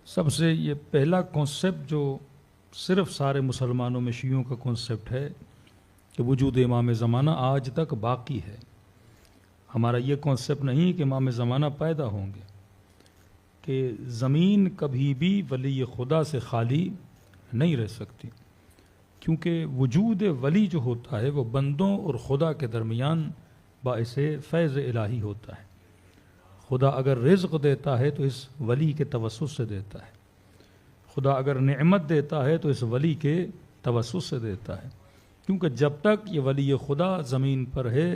سب سے یہ پہلا کانسیپٹ جو صرف سارے مسلمانوں میں شیعوں کا کانسیپٹ ہے کہ وجود امام زمانہ آج تک باقی ہے. ہمارا یہ کانسیپٹ نہیں کہ امام زمانہ پیدا ہوں گے، کہ زمین کبھی بھی ولی خدا سے خالی نہیں رہ سکتی، کیونکہ وجود ولی جو ہوتا ہے وہ بندوں اور خدا کے درمیان باعث فیض الہی ہوتا ہے. خدا اگر رزق دیتا ہے تو اس ولی کے توسط سے دیتا ہے، خدا اگر نعمت دیتا ہے تو اس ولی کے توسط سے دیتا ہے، کیونکہ جب تک یہ ولی خدا زمین پر ہے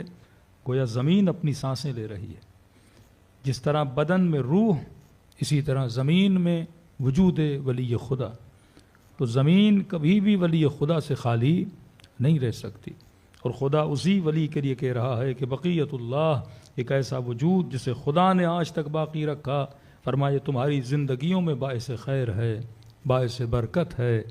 گویا زمین اپنی سانسیں لے رہی ہے. جس طرح بدن میں روح، اسی طرح زمین میں وجود ولی خدا. تو زمین کبھی بھی ولی خدا سے خالی نہیں رہ سکتی، اور خدا اسی ولی کے لیے کہہ رہا ہے کہ بقیت اللہ، ایک ایسا وجود جسے خدا نے آج تک باقی رکھا. فرمائے تمہاری زندگیوں میں باعث خیر ہے، باعث برکت ہے.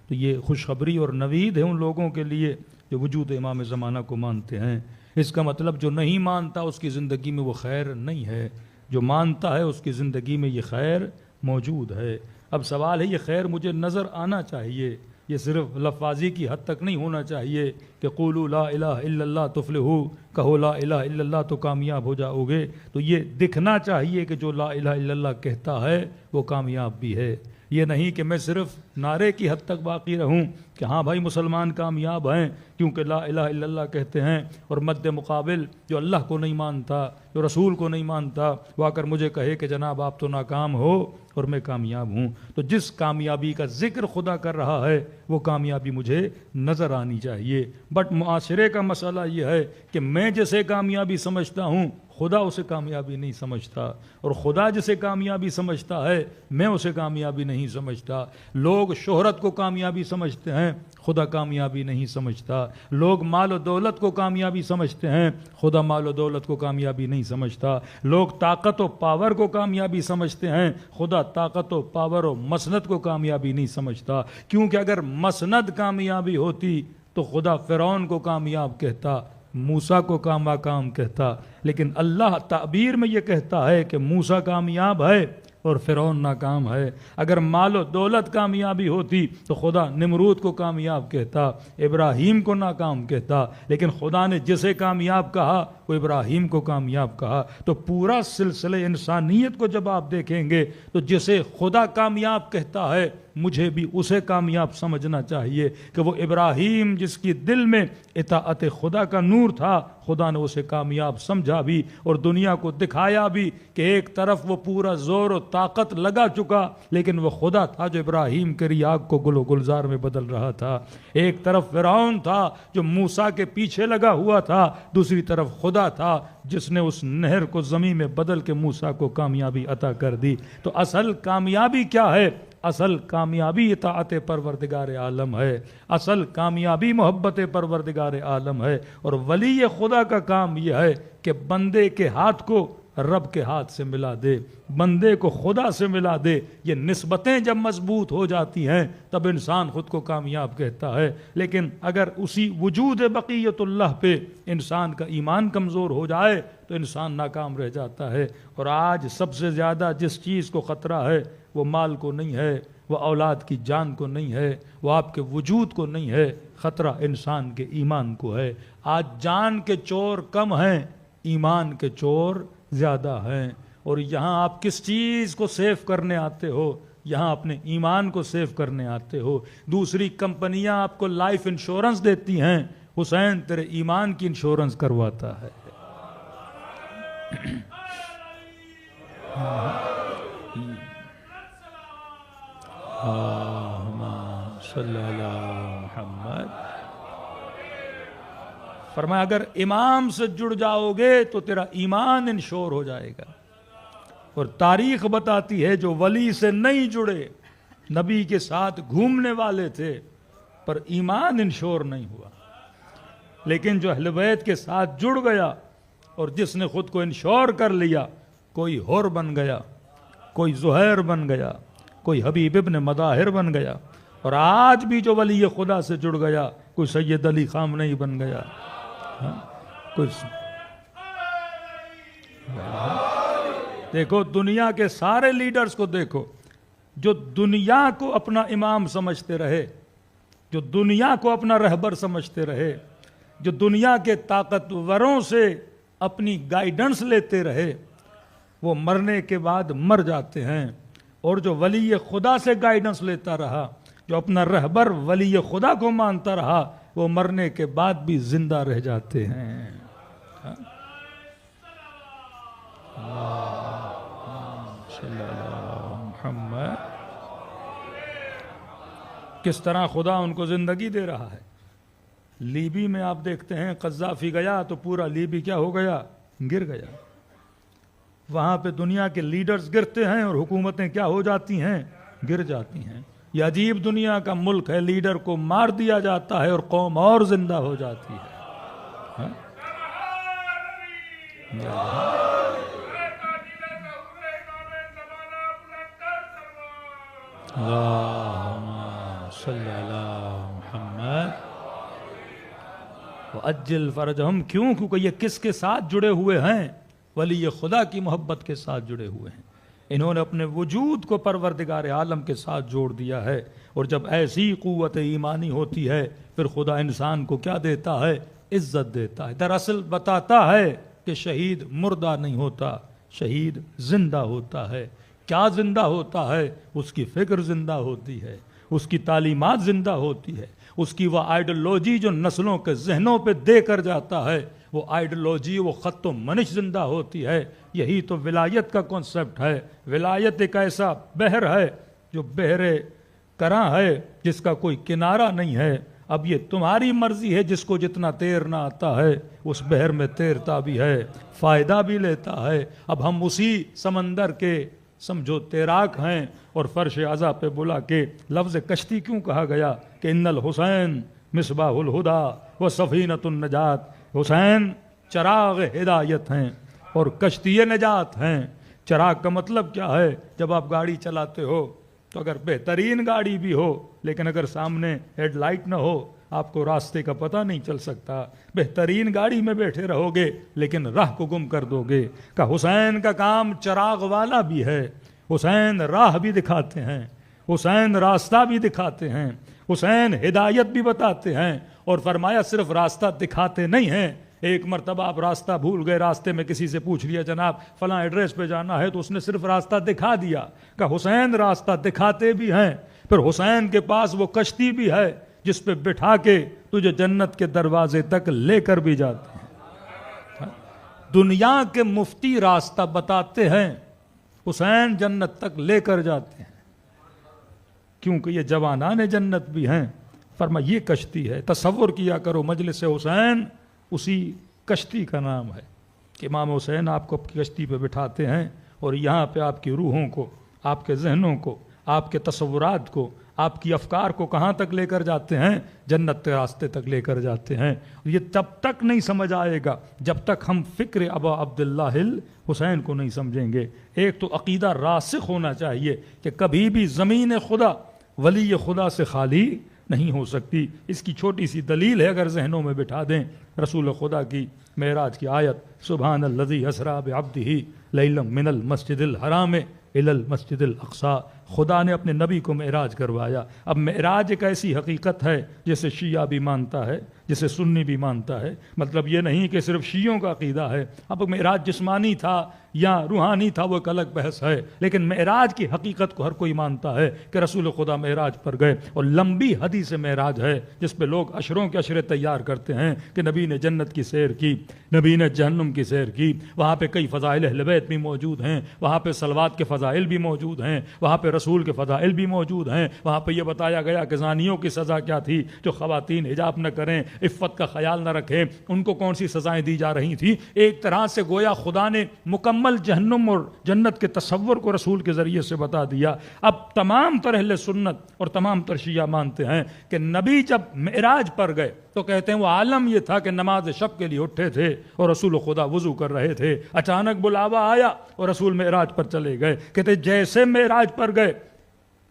تو یہ خوشخبری اور نوید ہے ان لوگوں کے لیے جو وجود امام زمانہ کو مانتے ہیں. اس کا مطلب جو نہیں مانتا اس کی زندگی میں وہ خیر نہیں ہے، جو مانتا ہے اس کی زندگی میں یہ خیر موجود ہے. اب سوال ہے یہ خیر مجھے نظر آنا چاہیے، یہ صرف لفاظی کی حد تک نہیں ہونا چاہیے کہ قولوا لا الہ الا اللہ تفلحوا، کہو لا الہ الا اللہ تو کامیاب ہو جاؤ گے. تو یہ دکھنا چاہیے کہ جو لا الہ الا اللہ کہتا ہے وہ کامیاب بھی ہے. یہ نہیں کہ میں صرف نعرے کی حد تک باقی رہوں کہ ہاں بھائی مسلمان کامیاب ہیں کیونکہ لا الہ الا اللہ کہتے ہیں، اور مد مقابل جو اللہ کو نہیں مانتا، جو رسول کو نہیں مانتا، وہ آ کر مجھے کہے کہ جناب آپ تو ناکام ہو اور میں کامیاب ہوں. تو جس کامیابی کا ذکر خدا کر رہا ہے وہ کامیابی مجھے نظر آنی چاہیے. بٹ معاشرے کا مسئلہ یہ ہے کہ میں جسے کامیابی سمجھتا ہوں خدا اسے کامیابی نہیں سمجھتا، اور خدا جسے کامیابی سمجھتا ہے میں اسے کامیابی نہیں سمجھتا. لوگ شہرت کو کامیابی سمجھتے ہیں، خدا کامیابی نہیں سمجھتا. لوگ مال و دولت کو کامیابی سمجھتے ہیں، خدا مال و دولت کو کامیابی نہیں سمجھتا. لوگ طاقت و پاور کو کامیابی سمجھتے ہیں، خدا طاقت و پاور و مسند کو کامیابی نہیں سمجھتا. کیونکہ اگر مسند کامیابی ہوتی تو خدا فرعون کو کامیاب کہتا، موسیٰ کو ناکام کہتا. لیکن اللہ تعبیر میں یہ کہتا ہے کہ موسیٰ کامیاب ہے اور فرعون ناکام ہے. اگر مال و دولت کامیابی ہوتی تو خدا نمرود کو کامیاب کہتا، ابراہیم کو ناکام کہتا. لیکن خدا نے جسے کامیاب کہا وہ ابراہیم کو کامیاب کہا. تو پورا سلسلہ انسانیت کو جب آپ دیکھیں گے تو جسے خدا کامیاب کہتا ہے مجھے بھی اسے کامیاب سمجھنا چاہیے کہ وہ ابراہیم جس کی دل میں اطاعت خدا کا نور تھا، خدا نے اسے کامیاب سمجھا بھی اور دنیا کو دکھایا بھی کہ ایک طرف وہ پورا زور و طاقت لگا چکا لیکن وہ خدا تھا جو ابراہیم کے ریاغ کو گل و گلزار میں بدل رہا تھا. ایک طرف فرعون تھا جو موسیٰ کے پیچھے لگا ہوا تھا، دوسری طرف خدا تھا جس نے اس نہر کو زمین میں بدل کے موسیٰ کو کامیابی عطا کر دی. تو اصل کامیابی کیا ہے؟ اصل کامیابی اطاعت پروردگار عالم ہے، اصل کامیابی محبت پروردگار عالم ہے. اور ولی خدا کا کام یہ ہے کہ بندے کے ہاتھ کو رب کے ہاتھ سے ملا دے، بندے کو خدا سے ملا دے. یہ نسبتیں جب مضبوط ہو جاتی ہیں تب انسان خود کو کامیاب کہتا ہے. لیکن اگر اسی وجود بقیت اللہ پہ انسان کا ایمان کمزور ہو جائے تو انسان ناکام رہ جاتا ہے. اور آج سب سے زیادہ جس چیز کو خطرہ ہے وہ مال کو نہیں ہے، وہ اولاد کی جان کو نہیں ہے، وہ آپ کے وجود کو نہیں ہے، خطرہ انسان کے ایمان کو ہے. آج جان کے چور کم ہیں، ایمان کے چور زیادہ ہیں. اور یہاں آپ کس چیز کو سیف کرنے آتے ہو؟ یہاں اپنے ایمان کو سیف کرنے آتے ہو. دوسری کمپنیاں آپ کو لائف انشورنس دیتی ہیں، حسین تیرے ایمان کی انشورنس کرواتا ہے. صلی اللہ محمد. فرمایا اگر امام سے جڑ جاؤ گے تو تیرا ایمان انشور ہو جائے گا. اور تاریخ بتاتی ہے جو ولی سے نہیں جڑے، نبی کے ساتھ گھومنے والے تھے پر ایمان انشور نہیں ہوا. لیکن جو اہل بیت کے ساتھ جڑ گیا اور جس نے خود کو انشور کر لیا، کوئی حر بن گیا، کوئی زہیر بن گیا، کوئی حبیب ابن مظاہر بن گیا. اور آج بھی جو ولی خدا سے جڑ گیا کوئی سید علی خامنئی بن گیا، کوئی دیکھو دنیا کے سارے لیڈرز کو دیکھو، جو دنیا کو اپنا امام سمجھتے رہے، جو دنیا کو اپنا رہبر سمجھتے رہے، جو دنیا کے طاقتوروں سے اپنی گائیڈنس لیتے رہے، وہ مرنے کے بعد مر جاتے ہیں، اور جو ولی خدا سے گائیڈنس لیتا رہا، جو اپنا رہبر ولی خدا کو مانتا رہا، وہ مرنے کے بعد بھی زندہ رہ جاتے ہیں۔ محمد کس طرح خدا ان کو زندگی دے رہا ہے۔ لیبی میں آپ دیکھتے ہیں قذافی گیا تو پورا لیبی کیا ہو گیا؟ گر گیا۔ وہاں پہ دنیا کے لیڈرز گرتے ہیں اور حکومتیں کیا ہو جاتی ہیں؟ گر جاتی ہیں۔ یہ عجیب دنیا کا ملک ہے، لیڈر کو مار دیا جاتا ہے اور قوم اور زندہ ہو جاتی ہے۔ اللہم صلی اللہ محمد وعجل فرجہم۔ کیونکہ یہ کس کے ساتھ جڑے ہوئے ہیں؟ ولی خدا کی محبت کے ساتھ جڑے ہوئے ہیں۔ انہوں نے اپنے وجود کو پروردگار عالم کے ساتھ جوڑ دیا ہے، اور جب ایسی قوت ایمانی ہوتی ہے پھر خدا انسان کو کیا دیتا ہے؟ عزت دیتا ہے۔ دراصل بتاتا ہے کہ شہید مردہ نہیں ہوتا، شہید زندہ ہوتا ہے۔ کیا زندہ ہوتا ہے؟ اس کی فکر زندہ ہوتی ہے، اس کی تعلیمات زندہ ہوتی ہے، اس کی وہ آئیڈیالوجی جو نسلوں کے ذہنوں پہ دے کر جاتا ہے، وہ آئیڈیالوجی، وہ خط و منش زندہ ہوتی ہے۔ یہی تو ولایت کا کنسپٹ ہے۔ ولایت ایک ایسا بحر ہے جو بحر کراں ہے، جس کا کوئی کنارہ نہیں ہے۔ اب یہ تمہاری مرضی ہے، جس کو جتنا تیرنا آتا ہے اس بحر میں تیرتا بھی ہے، فائدہ بھی لیتا ہے۔ اب ہم اسی سمندر کے سمجھو تیراک ہیں، اور فرش اعضا پہ بلا کے لفظ کشتی کیوں کہا گیا کہ ان الحسین مصباح الہدی و سفینۃ النجات۔ حسین چراغ ہدایت ہیں اور کشتی نجات ہیں۔ چراغ کا مطلب کیا ہے؟ جب آپ گاڑی چلاتے ہو تو اگر بہترین گاڑی بھی ہو لیکن اگر سامنے ہیڈ لائٹ نہ ہو آپ کو راستے کا پتہ نہیں چل سکتا۔ بہترین گاڑی میں بیٹھے رہو گے لیکن راہ کو گم کر دو گے۔ کہ حسین کا کام چراغ والا بھی ہے، حسین راہ بھی دکھاتے ہیں، حسین راستہ بھی دکھاتے ہیں، حسین ہدایت بھی بتاتے ہیں۔ اور فرمایا صرف راستہ دکھاتے نہیں ہیں۔ ایک مرتبہ آپ راستہ بھول گئے، راستے میں کسی سے پوچھ لیا جناب فلاں ایڈریس پہ جانا ہے، تو اس نے صرف راستہ دکھا دیا۔ کہ حسین راستہ دکھاتے بھی ہیں، پھر حسین کے پاس وہ کشتی بھی ہے جس پہ بٹھا کے تجھے جنت کے دروازے تک لے کر بھی جاتے ہیں۔ دنیا کے مفتی راستہ بتاتے ہیں، حسین جنت تک لے کر جاتے ہیں، کیونکہ یہ جوانان جنت بھی ہیں۔ فرما یہ کشتی ہے، تصور کیا کرو مجلس حسین اسی کشتی کا نام ہے کہ امام حسین آپ کو اپنی کشتی پہ بٹھاتے ہیں، اور یہاں پہ آپ کی روحوں کو، آپ کے ذہنوں کو، آپ کے تصورات کو، آپ کی افکار کو کہاں تک لے کر جاتے ہیں؟ جنت کے راستے تک لے کر جاتے ہیں۔ یہ تب تک نہیں سمجھ آئے گا جب تک ہم فکر ابا عبداللہ حسین کو نہیں سمجھیں گے۔ ایک تو عقیدہ راسخ ہونا چاہیے کہ کبھی بھی زمین خدا ولی خدا سے خالی نہیں ہو سکتی۔ اس کی چھوٹی سی دلیل ہے، اگر ذہنوں میں بٹھا دیں رسول خدا کی معراج کی آیت، سبحان الذی اسریٰ بعبدہ لیلا من المسجد الحرام الی المسجد الاقصی۔ خدا نے اپنے نبی کو معراج کروایا۔ اب معراج ایک ایسی حقیقت ہے جسے شیعہ بھی مانتا ہے، جسے سنی بھی مانتا ہے۔ مطلب یہ نہیں کہ صرف شیعوں کا عقیدہ ہے۔ اب معراج جسمانی تھا یا روحانی تھا وہ ایک الگ بحث ہے، لیکن معراج کی حقیقت کو ہر کوئی مانتا ہے کہ رسول خدا معراج پر گئے، اور لمبی حدیث معراج ہے جس پہ لوگ عشروں کے عشرے تیار کرتے ہیں کہ نبی نے جنت کی سیر کی، نبی نے جہنم کی سیر کی۔ وہاں پہ کئی فضائل اہل بیت بھی موجود ہیں، وہاں پہ صلوات کے فضائل بھی موجود ہیں، وہاں پہ رسول کے فضائل بھی موجود ہیں۔ وہاں پہ یہ بتایا گیا کہ زانیوں کی سزا کیا تھی، جو خواتین حجاب نہ کریں، عفت کا خیال نہ رکھیں، ان کو کون سی سزائیں دی جا رہی تھیں۔ ایک طرح سے گویا خدا نے مکمل جہنم اور جنت کے تصور کو رسول کے ذریعے سے بتا دیا۔ اب تمام تر اہل سنت اور تمام تر شیعہ مانتے ہیں کہ نبی جب معراج پر گئے تو کہتے ہیں وہ عالم یہ تھا کہ نماز شب کے لیے اٹھے تھے اور رسول خدا وضو کر رہے تھے، اچانک بلاوا آیا اور رسول معراج پر چلے گئے۔ کہتے جیسے معراج پر گئے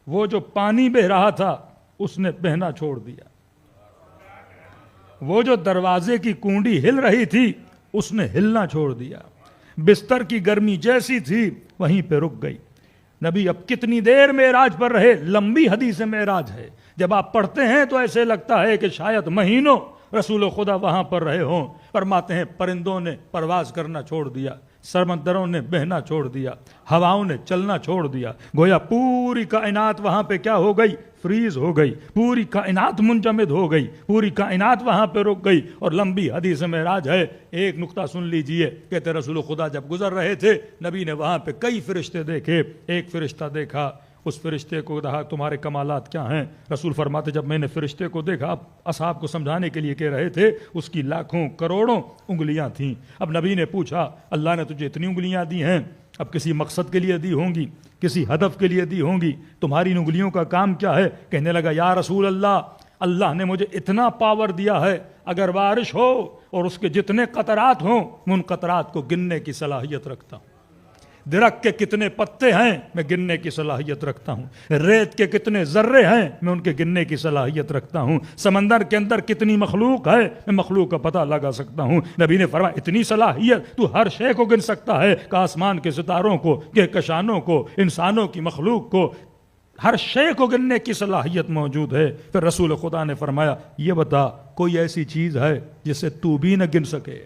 وہ جو پانی بہ رہا تھا اس نے بہنا چھوڑ دیا، وہ جو دروازے کی کنڈی ہل رہی تھی اس نے ہلنا چھوڑ دیا، بستر کی گرمی جیسی تھی وہیں پہ رک گئی۔ نبی اب کتنی دیر معراج پر رہے؟ لمبی حدیث معراج ہے، جب آپ پڑھتے ہیں تو ایسے لگتا ہے کہ شاید مہینوں رسول خدا وہاں پر رہے ہوں۔ فرماتے ہیں پرندوں نے پرواز کرنا چھوڑ دیا، سمندروں نے بہنا چھوڑ دیا، ہواؤں نے چلنا چھوڑ دیا، گویا پوری کائنات وہاں پہ کیا ہو گئی؟ فریز ہو گئی، پوری کائنات منجمد ہو گئی، پوری کائنات وہاں پہ رک گئی۔ اور لمبی حدیث معراج ہے۔ ایک نقطہ سن لیجئے، کہتے رسول خدا جب گزر رہے تھے، نبی نے وہاں پہ کئی فرشتے دیکھے۔ ایک فرشتہ دیکھا، اس فرشتے کو کہا تمہارے کمالات کیا ہیں؟ رسول فرماتے جب میں نے فرشتے کو دیکھا، اصحاب کو سمجھانے کے لیے کہہ رہے تھے، اس کی لاکھوں کروڑوں انگلیاں تھیں۔ اب نبی نے پوچھا اللہ نے تجھے اتنی انگلیاں دی ہیں، اب کسی مقصد کے لیے دی ہوں گی، کسی ہدف کے لیے دی ہوں گی، تمہاری ان انگلیوں کا کام کیا ہے؟ کہنے لگا یا رسول اللہ، اللہ نے مجھے اتنا پاور دیا ہے، اگر بارش ہو اور اس کے جتنے قطرات ہوں میں ان قطرات کو گننے کی صلاحیت رکھتا ہوں، درخت کے کتنے پتے ہیں میں گننے کی صلاحیت رکھتا ہوں، ریت کے کتنے ذرے ہیں میں ان کے گننے کی صلاحیت رکھتا ہوں، سمندر کے اندر کتنی مخلوق ہے میں مخلوق کا پتہ لگا سکتا ہوں۔ نبی نے فرمایا اتنی صلاحیت تو ہر شے کو گن سکتا ہے، کہ آسمان کے ستاروں کو، کہکشانوں کو، انسانوں کی مخلوق کو، ہر شے کو گننے کی صلاحیت موجود ہے۔ پھر رسول خدا نے فرمایا یہ بتا کوئی ایسی چیز ہے جسے تو بھی نہ گن سکے؟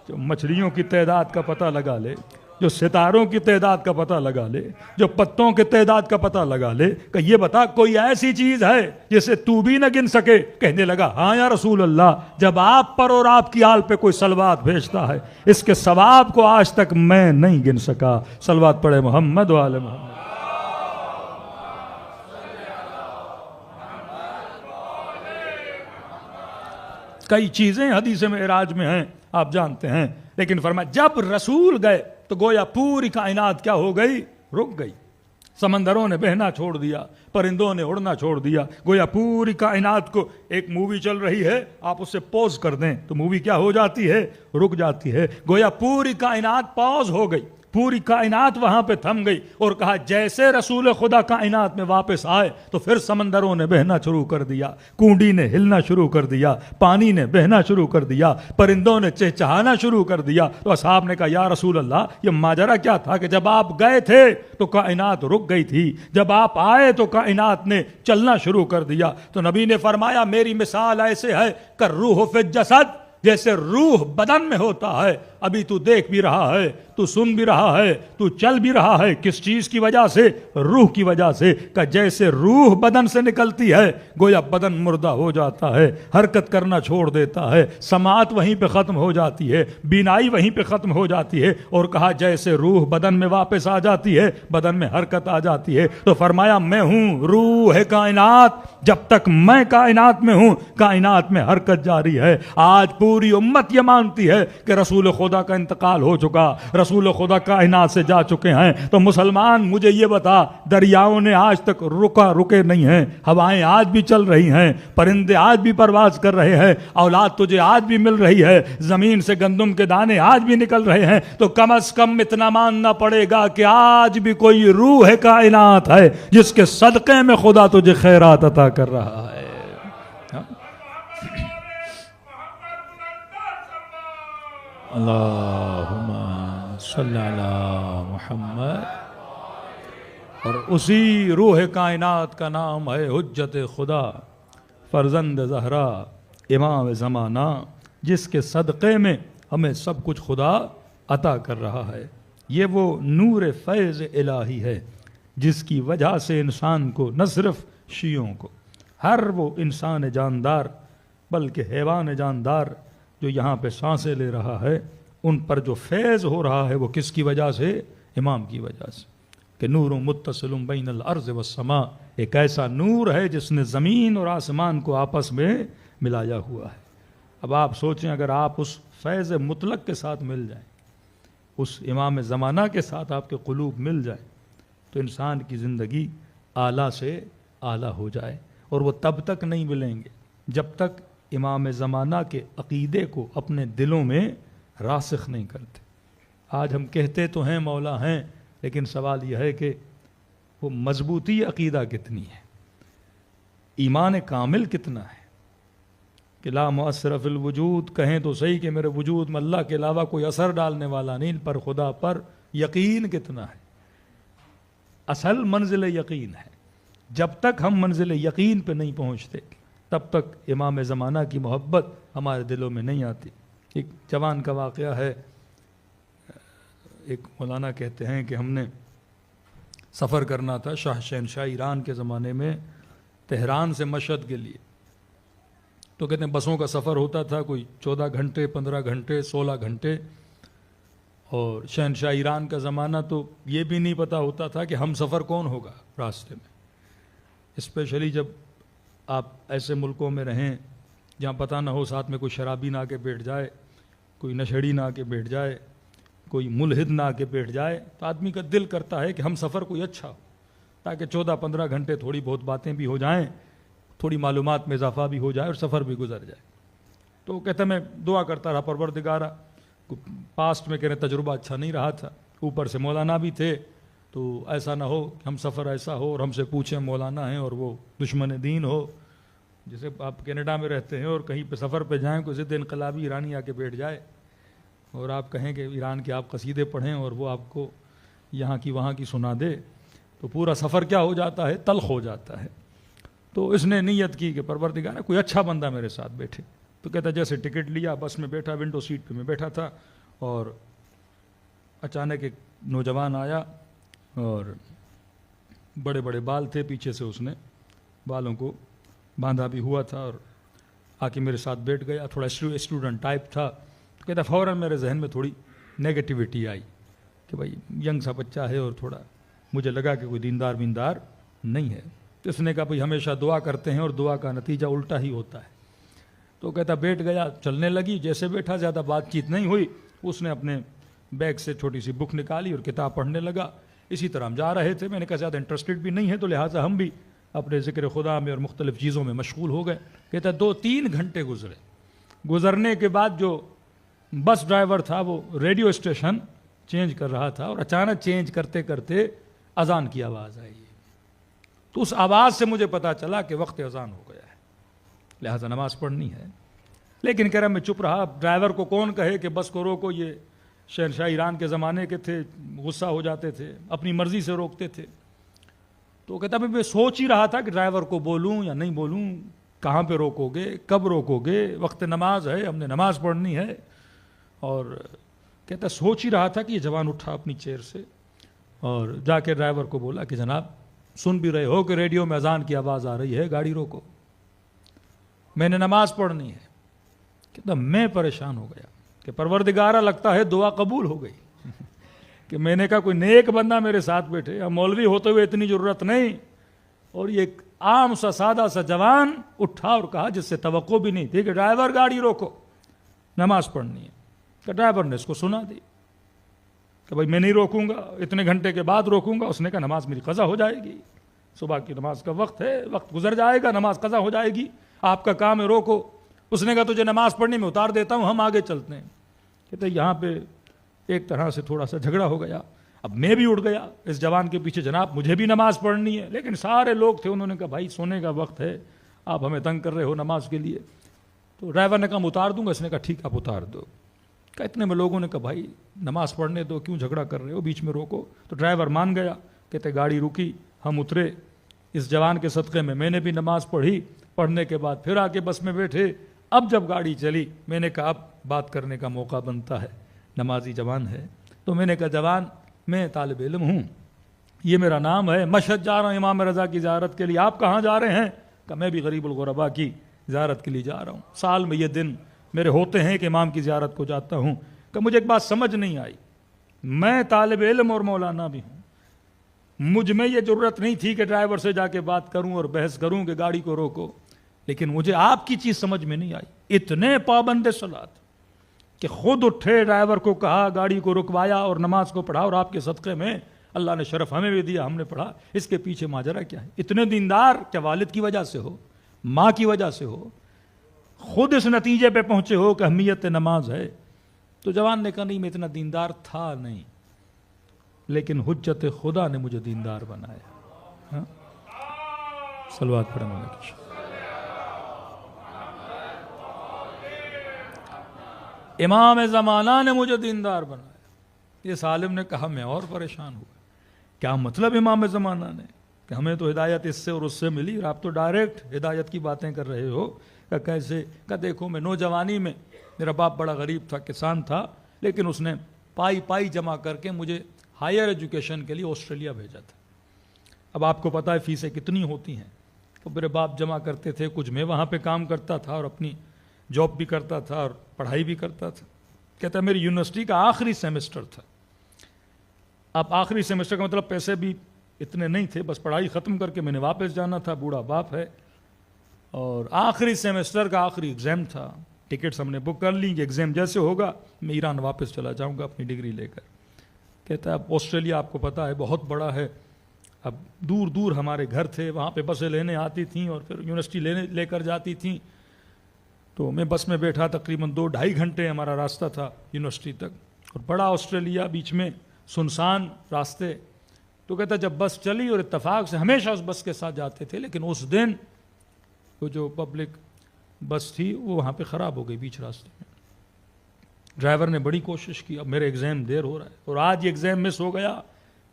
جو مچھلیوں کی تعداد کا پتہ لگا لے، جو ستاروں کی تعداد کا پتہ لگا لے، جو پتوں کی تعداد کا پتہ لگا لے، کہ یہ بتا کوئی ایسی چیز ہے جسے تو بھی نہ گن سکے؟ کہنے لگا ہاں یا رسول اللہ، جب آپ پر اور آپ کی آل پہ کوئی صلوات بھیجتا ہے، اس کے ثواب کو آج تک میں نہیں گن سکا۔ صلوات پڑھے محمد و آل محمد۔ کئی چیزیں حدیث معراج میں ہیں آپ جانتے ہیں، لیکن فرمایا جب رسول گئے تو گویا پوری کائنات کیا ہو گئی؟ رک گئی۔ سمندروں نے بہنا چھوڑ دیا، پرندوں نے اڑنا چھوڑ دیا، گویا پوری کائنات کو، ایک مووی چل رہی ہے آپ اسے پوز کر دیں تو مووی کیا ہو جاتی ہے؟ رک جاتی ہے۔ گویا پوری کائنات پوز ہو گئی، پوری کائنات وہاں پہ تھم گئی، اور کہا جیسے رسول خدا کائنات میں واپس آئے تو پھر سمندروں نے بہنا شروع کر دیا، کونڈی نے ہلنا شروع کر دیا، پانی نے بہنا شروع کر دیا، پرندوں نے چہچہانا شروع کر دیا۔ تو اصحاب نے کہا یا رسول اللہ یہ ماجرا کیا تھا کہ جب آپ گئے تھے تو کائنات رک گئی تھی، جب آپ آئے تو کائنات نے چلنا شروع کر دیا؟ تو نبی نے فرمایا میری مثال ایسے ہے کہ روح فی الجسد، جیسے روح بدن میں ہوتا ہے، ابھی تو دیکھ بھی رہا ہے، تو سن بھی رہا ہے، تو چل بھی رہا ہے، کس چیز کی وجہ سے؟ روح کی وجہ سے۔ کہ جیسے روح بدن سے نکلتی ہے گویا بدن مردہ ہو جاتا ہے، حرکت کرنا چھوڑ دیتا ہے، سماعت وہیں پہ ختم ہو جاتی ہے، بینائی وہیں پہ ختم ہو جاتی ہے، اور کہا جیسے روح بدن میں واپس آ جاتی ہے، بدن میں حرکت آ جاتی ہے۔ تو فرمایا میں ہوں روح ہے کائنات، جب تک میں کائنات میں ہوں کائنات میں حرکت جاری ہے۔ آج پوری امت یہ مانتی ہے کہ رسول خدا کا انتقال ہو چکا، رسول خدا کائنات سے جا چکے ہیں، تو مسلمان مجھے یہ بتا دریاؤں نے آج تک رکے نہیں ہیں، ہوائیں آج بھی چل رہی ہیں، پرندے آج بھی پرواز کر رہے ہیں، اولاد تجھے آج بھی مل رہی ہے، زمین سے گندم کے دانے آج بھی نکل رہے ہیں، تو کم از کم اتنا ماننا پڑے گا کہ آج بھی کوئی روح ہے کائنات ہے جس کے صدقے میں خدا تجھے خیرات عطا کر رہا ہے۔ اللہم صلی علی محمد۔ اور اسی روح کائنات کا نام ہے حجت خدا، فرزند زہرا، امام زمانہ، جس کے صدقے میں ہمیں سب کچھ خدا عطا کر رہا ہے۔ یہ وہ نور فیض الہی ہے جس کی وجہ سے انسان کو، نہ صرف شیعوں کو، ہر وہ انسان جاندار بلکہ حیوان جاندار جو یہاں پہ سانسیں لے رہا ہے، ان پر جو فیض ہو رہا ہے وہ کس کی وجہ سے؟ امام کی وجہ سے۔ کہ نور متصل بین الارض والسماء، ایک ایسا نور ہے جس نے زمین اور آسمان کو آپس میں ملایا ہوا ہے۔ اب آپ سوچیں اگر آپ اس فیض مطلق کے ساتھ مل جائیں، اس امام زمانہ کے ساتھ آپ کے قلوب مل جائیں، تو انسان کی زندگی اعلیٰ سے اعلیٰ ہو جائے۔ اور وہ تب تک نہیں ملیں گے جب تک امام زمانہ کے عقیدے کو اپنے دلوں میں راسخ نہیں کرتے۔ آج ہم کہتے تو ہیں مولا ہیں، لیکن سوال یہ ہے کہ وہ مضبوطی عقیدہ کتنی ہے، ایمان کامل کتنا ہے؟ کہ لا مؤثر فی الوجود کہیں تو صحیح کہ میرے وجود میں اللہ کے علاوہ کوئی اثر ڈالنے والا نہیں، پر خدا پر یقین کتنا ہے؟ اصل منزل یقین ہے. جب تک ہم منزل یقین پہ نہیں پہنچتے تب تک امام زمانہ کی محبت ہمارے دلوں میں نہیں آتی. ایک جوان کا واقعہ ہے. ایک مولانا کہتے ہیں کہ ہم نے سفر کرنا تھا شہنشاہ ایران کے زمانے میں تہران سے مشہد کے لیے. تو کہتے ہیں بسوں کا سفر ہوتا تھا کوئی 14 گھنٹے 15 گھنٹے 16 گھنٹے. اور شہنشاہ ایران کا زمانہ تو یہ بھی نہیں پتہ ہوتا تھا کہ ہم سفر کون ہوگا راستے میں. اسپیشلی جب آپ ایسے ملکوں میں رہیں جہاں پتہ نہ ہو ساتھ میں کوئی شرابی نہ آ کے بیٹھ جائے, کوئی نشیڑی نہ آ کے بیٹھ جائے, کوئی ملحد نہ آ کے بیٹھ جائے, تو آدمی کا دل کرتا ہے کہ ہم سفر کوئی اچھا ہو تاکہ 14-15 گھنٹے تھوڑی بہت باتیں بھی ہو جائیں, تھوڑی معلومات میں اضافہ بھی ہو جائے اور سفر بھی گزر جائے. تو کہتا میں دعا کرتا رہا پروردگارا. پاسٹ میں کہہ رہے تجربہ اچھا نہیں رہا تھا, اوپر سے مولانا بھی تھے, تو ایسا نہ ہو کہ ہم سفر ایسا ہو اور ہم سے پوچھیں مولانا ہیں اور وہ دشمن دین ہو. جیسے آپ کینیڈا میں رہتے ہیں اور کہیں پہ سفر پہ جائیں کوئی ضد انقلابی ایرانی آ کے بیٹھ جائے اور آپ کہیں کہ ایران کے آپ قصیدے پڑھیں اور وہ آپ کو یہاں کی وہاں کی سنا دے, تو پورا سفر کیا ہو جاتا ہے, تلخ ہو جاتا ہے. تو اس نے نیت کی کہ پروردگار کوئی اچھا بندہ میرے ساتھ بیٹھے. تو کہتا جیسے ٹکٹ لیا بس میں بیٹھا, ونڈو سیٹ پہ میں بیٹھا تھا, اور اچانک ایک نوجوان آیا اور بڑے بڑے بال تھے, پیچھے سے اس نے بالوں کو باندھا بھی ہوا تھا, اور آ کے میرے ساتھ بیٹھ گیا. تھوڑا اسٹوڈنٹ ٹائپ تھا. تو کہتا فوراً میرے ذہن میں تھوڑی نیگیٹیوٹی آئی کہ بھائی ینگ سا بچہ ہے اور تھوڑا مجھے لگا کہ کوئی دیندار نہیں ہے. تو اس نے کہا بھائی ہمیشہ دعا کرتے ہیں اور دعا کا نتیجہ الٹا ہی ہوتا ہے. تو کہتا بیٹھ گیا, چلنے لگی. جیسے بیٹھا زیادہ بات چیت نہیں ہوئی, اس نے اپنے بیگ سے چھوٹی سی بک نکالی اور کتاب پڑھنے لگا. اسی طرح ہم جا رہے تھے. میں نے کہا زیادہ انٹرسٹڈ بھی نہیں ہے تو لہٰذا ہم بھی اپنے ذکر خدا میں اور مختلف چیزوں میں مشغول ہو گئے. کہتا 2-3 گھنٹے گزرے. گزرنے کے بعد جو بس ڈرائیور تھا وہ ریڈیو اسٹیشن چینج کر رہا تھا, اور اچانک چینج کرتے کرتے اذان کی آواز آئی. تو اس آواز سے مجھے پتا چلا کہ وقت اذان ہو گیا ہے, لہٰذا نماز پڑھنی ہے. لیکن کہہ رہا میں چپ رہا. ڈرائیور کو کون کہے کہ بس کو روکو, یہ شہنشاہ ایران کے زمانے کے تھے, غصہ ہو جاتے تھے, اپنی مرضی سے روکتے تھے. تو کہتا میں سوچ ہی رہا تھا کہ ڈرائیور کو بولوں یا نہیں بولوں, کہاں پہ روکو گے, کب روکو گے, وقت نماز ہے, ہم نے نماز پڑھنی ہے. اور کہتا سوچ ہی رہا تھا کہ یہ جوان اٹھا اپنی چیئر سے اور جا کے ڈرائیور کو بولا کہ جناب سن بھی رہے ہو کہ ریڈیو میں اذان کی آواز آ رہی ہے, گاڑی روکو, میں نے نماز پڑھنی ہے. کہتا میں پریشان ہو گیا کہ پروردگارہ لگتا ہے دعا قبول ہو گئی کہ میں نے کہا کوئی نیک بندہ میرے ساتھ بیٹھے, اب مولوی ہوتے ہوئے اتنی ضرورت نہیں, اور یہ ایک عام سا سادہ سا جوان اٹھا اور کہا جس سے توقع بھی نہیں تھی کہ ڈرائیور گاڑی روکو, نماز پڑھنی ہے. کہ ڈرائیور نے اس کو سنا دی کہ بھائی میں نہیں روکوں گا, اتنے گھنٹے کے بعد روکوں گا. اس نے کہا نماز میری قضا ہو جائے گی, صبح کی نماز کا وقت ہے, وقت گزر جائے گا, نماز قضا ہو جائے گی, آپ کا کام ہے روکو. اس نے کہا تجھے نماز پڑھنے میں اتار دیتا ہوں, ہم آگے چلتے ہیں. کہتے یہاں پہ ایک طرح سے تھوڑا سا جھگڑا ہو گیا. اب میں بھی اٹھ گیا اس جوان کے پیچھے, جناب مجھے بھی نماز پڑھنی ہے. لیکن سارے لوگ تھے, انہوں نے کہا بھائی سونے کا وقت ہے, آپ ہمیں تنگ کر رہے ہو نماز کے لیے. تو ڈرائیور نے کہا میں اتار دوں گا. اس نے کہا ٹھیک آپ اتار دو. کہ اتنے میں لوگوں نے کہا بھائی نماز پڑھنے دو, کیوں جھگڑا کر رہے ہو, بیچ میں روکو. تو ڈرائیور مان گیا. کہتے گاڑی رکی, ہم اترے. اس جوان کے صدقے میں نے بھی نماز پڑھی. پڑھنے کے بعد پھر آ کے بس میں بیٹھے. اب جب گاڑی چلی میں نے کہا اب بات کرنے کا موقع بنتا ہے, نمازی جوان ہے. تو میں نے کہا جوان میں طالب علم ہوں, یہ میرا نام ہے, مشہد جا رہا ہوں امام رضا کی زیارت کے لیے, آپ کہاں جا رہے ہیں؟ کہ میں بھی غریب الغرباء کی زیارت کے لیے جا رہا ہوں, سال میں یہ دن میرے ہوتے ہیں کہ امام کی زیارت کو جاتا ہوں. کہ مجھے ایک بات سمجھ نہیں آئی, میں طالب علم اور مولانا بھی ہوں, مجھ میں یہ ضرورت نہیں تھی کہ ڈرائیور سے جا کے بات کروں اور بحث کروں کہ گاڑی کو روکو, لیکن مجھے آپ کی چیز سمجھ میں نہیں آئی. اتنے پابند صلاۃ کہ خود اٹھے, ڈرائیور کو کہا, گاڑی کو رکوایا اور نماز کو پڑھا, اور آپ کے صدقے میں اللہ نے شرف ہمیں بھی دیا, ہم نے پڑھا. اس کے پیچھے ماجرا کیا ہے؟ اتنے دیندار, کیا والد کی وجہ سے ہو, ماں کی وجہ سے ہو, خود اس نتیجے پہ پہنچے ہو کہ اہمیت نماز ہے. تو جوان نے کہا نہیں میں اتنا دیندار تھا نہیں, لیکن حجت خدا نے مجھے دیندار بنایا. صلوات پڑھیں مولا کی. امام زمانہ نے مجھے دیندار بنایا. یہ سالم نے کہا میں اور پریشان ہوا کیا مطلب امام زمانہ نے کہ ہمیں تو ہدایت اس سے اور اس سے ملی اور آپ تو ڈائریکٹ ہدایت کی باتیں کر رہے ہو؟ کہ کیسے؟ کہ دیکھو میں نوجوانی میں، میرا باپ بڑا غریب تھا، کسان تھا، لیکن اس نے پائی جمع کر کے مجھے ہائر ایجوکیشن کے لیے آسٹریلیا بھیجا تھا۔ اب آپ کو پتہ ہے فیسیں کتنی ہوتی ہیں، تو میرے باپ جمع کرتے تھے، کچھ میں وہاں پہ کام کرتا تھا اور اپنی جاب بھی کرتا تھا اور پڑھائی بھی کرتا تھا۔ کہتا ہے میری یونیورسٹی کا آخری سیمسٹر تھا۔ اب آخری سیمسٹر کا مطلب پیسے بھی اتنے نہیں تھے، بس پڑھائی ختم کر کے میں نے واپس جانا تھا، بوڑھا باپ ہے، اور آخری سیمسٹر کا آخری ایگزام تھا۔ ٹکٹس ہم نے بک کر لی کہ ایگزام جیسے ہوگا میں ایران واپس چلا جاؤں گا اپنی ڈگری لے کر۔ کہتا ہے اب آسٹریلیا آپ کو پتہ ہے بہت بڑا ہے، اب دور دور ہمارے گھر تھے، وہاں پہ بسیں لینے آتی تھیں اور پھر یونیورسٹی لے کر جاتی تھیں، تو میں بس میں بیٹھا، تقریباً 2-2.5 گھنٹے ہمارا راستہ تھا یونیورسٹی تک، اور بڑا آسٹریلیا، بیچ میں سنسان راستے۔ تو کہتا جب بس چلی اور اتفاق سے ہمیشہ اس بس کے ساتھ جاتے تھے، لیکن اس دن وہ جو پبلک بس تھی وہ وہاں پہ خراب ہو گئی بیچ راستے میں۔ ڈرائیور نے بڑی کوشش کی، اب میرے ایگزام دیر ہو رہا ہے اور آج یہ ایگزام مس ہو گیا،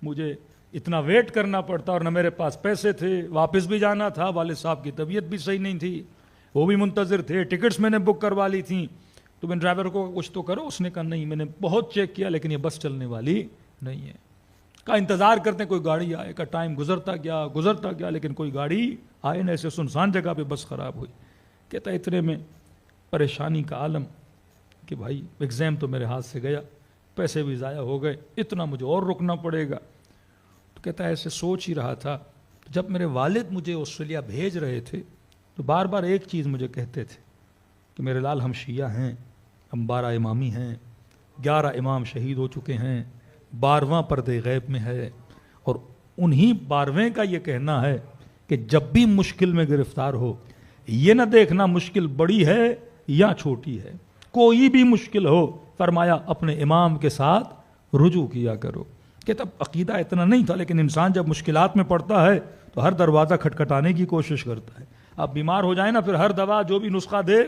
مجھے اتنا ویٹ کرنا پڑتا اور نہ میرے پاس پیسے تھے، واپس بھی جانا تھا، والد صاحب کی طبیعت بھی صحیح نہیں تھی، وہ بھی منتظر تھے، ٹکٹس میں نے بک کروا لی تھیں۔ تو میں ڈرائیور کو کچھ تو کرو، اس نے کہا نہیں، میں نے بہت چیک کیا لیکن یہ بس چلنے والی نہیں ہے۔ کہا انتظار کرتے ہیں کوئی گاڑی آئے، کا ٹائم گزرتا گیا لیکن کوئی گاڑی آئے نہ، ایسے سنسان جگہ پہ بس خراب ہوئی۔ کہتا اتنے میں پریشانی کا عالم کہ بھائی ایگزام تو میرے ہاتھ سے گیا، پیسے بھی ضائع ہو گئے، اتنا مجھے اور رکنا پڑے گا۔ تو کہتا ہے ایسے سوچ ہی رہا تھا، جب میرے والد مجھے آسٹریلیا بھیج رہے تھے تو بار بار ایک چیز مجھے کہتے تھے کہ میرے لال ہم شیعہ ہیں، ہم 12 امامی ہیں، 11 امام شہید ہو چکے ہیں، 12واں پردے غیب میں ہے، اور انہی 12ویں کا یہ کہنا ہے کہ جب بھی مشکل میں گرفتار ہو یہ نہ دیکھنا مشکل بڑی ہے یا چھوٹی ہے، کوئی بھی مشکل ہو فرمایا اپنے امام کے ساتھ رجوع کیا کرو۔ کہ تب عقیدہ اتنا نہیں تھا، لیکن انسان جب مشکلات میں پڑتا ہے تو ہر دروازہ کھٹکھٹانے کی کوشش کرتا ہے۔ اب بیمار ہو جائے نا، پھر ہر دوا جو بھی نسخہ دے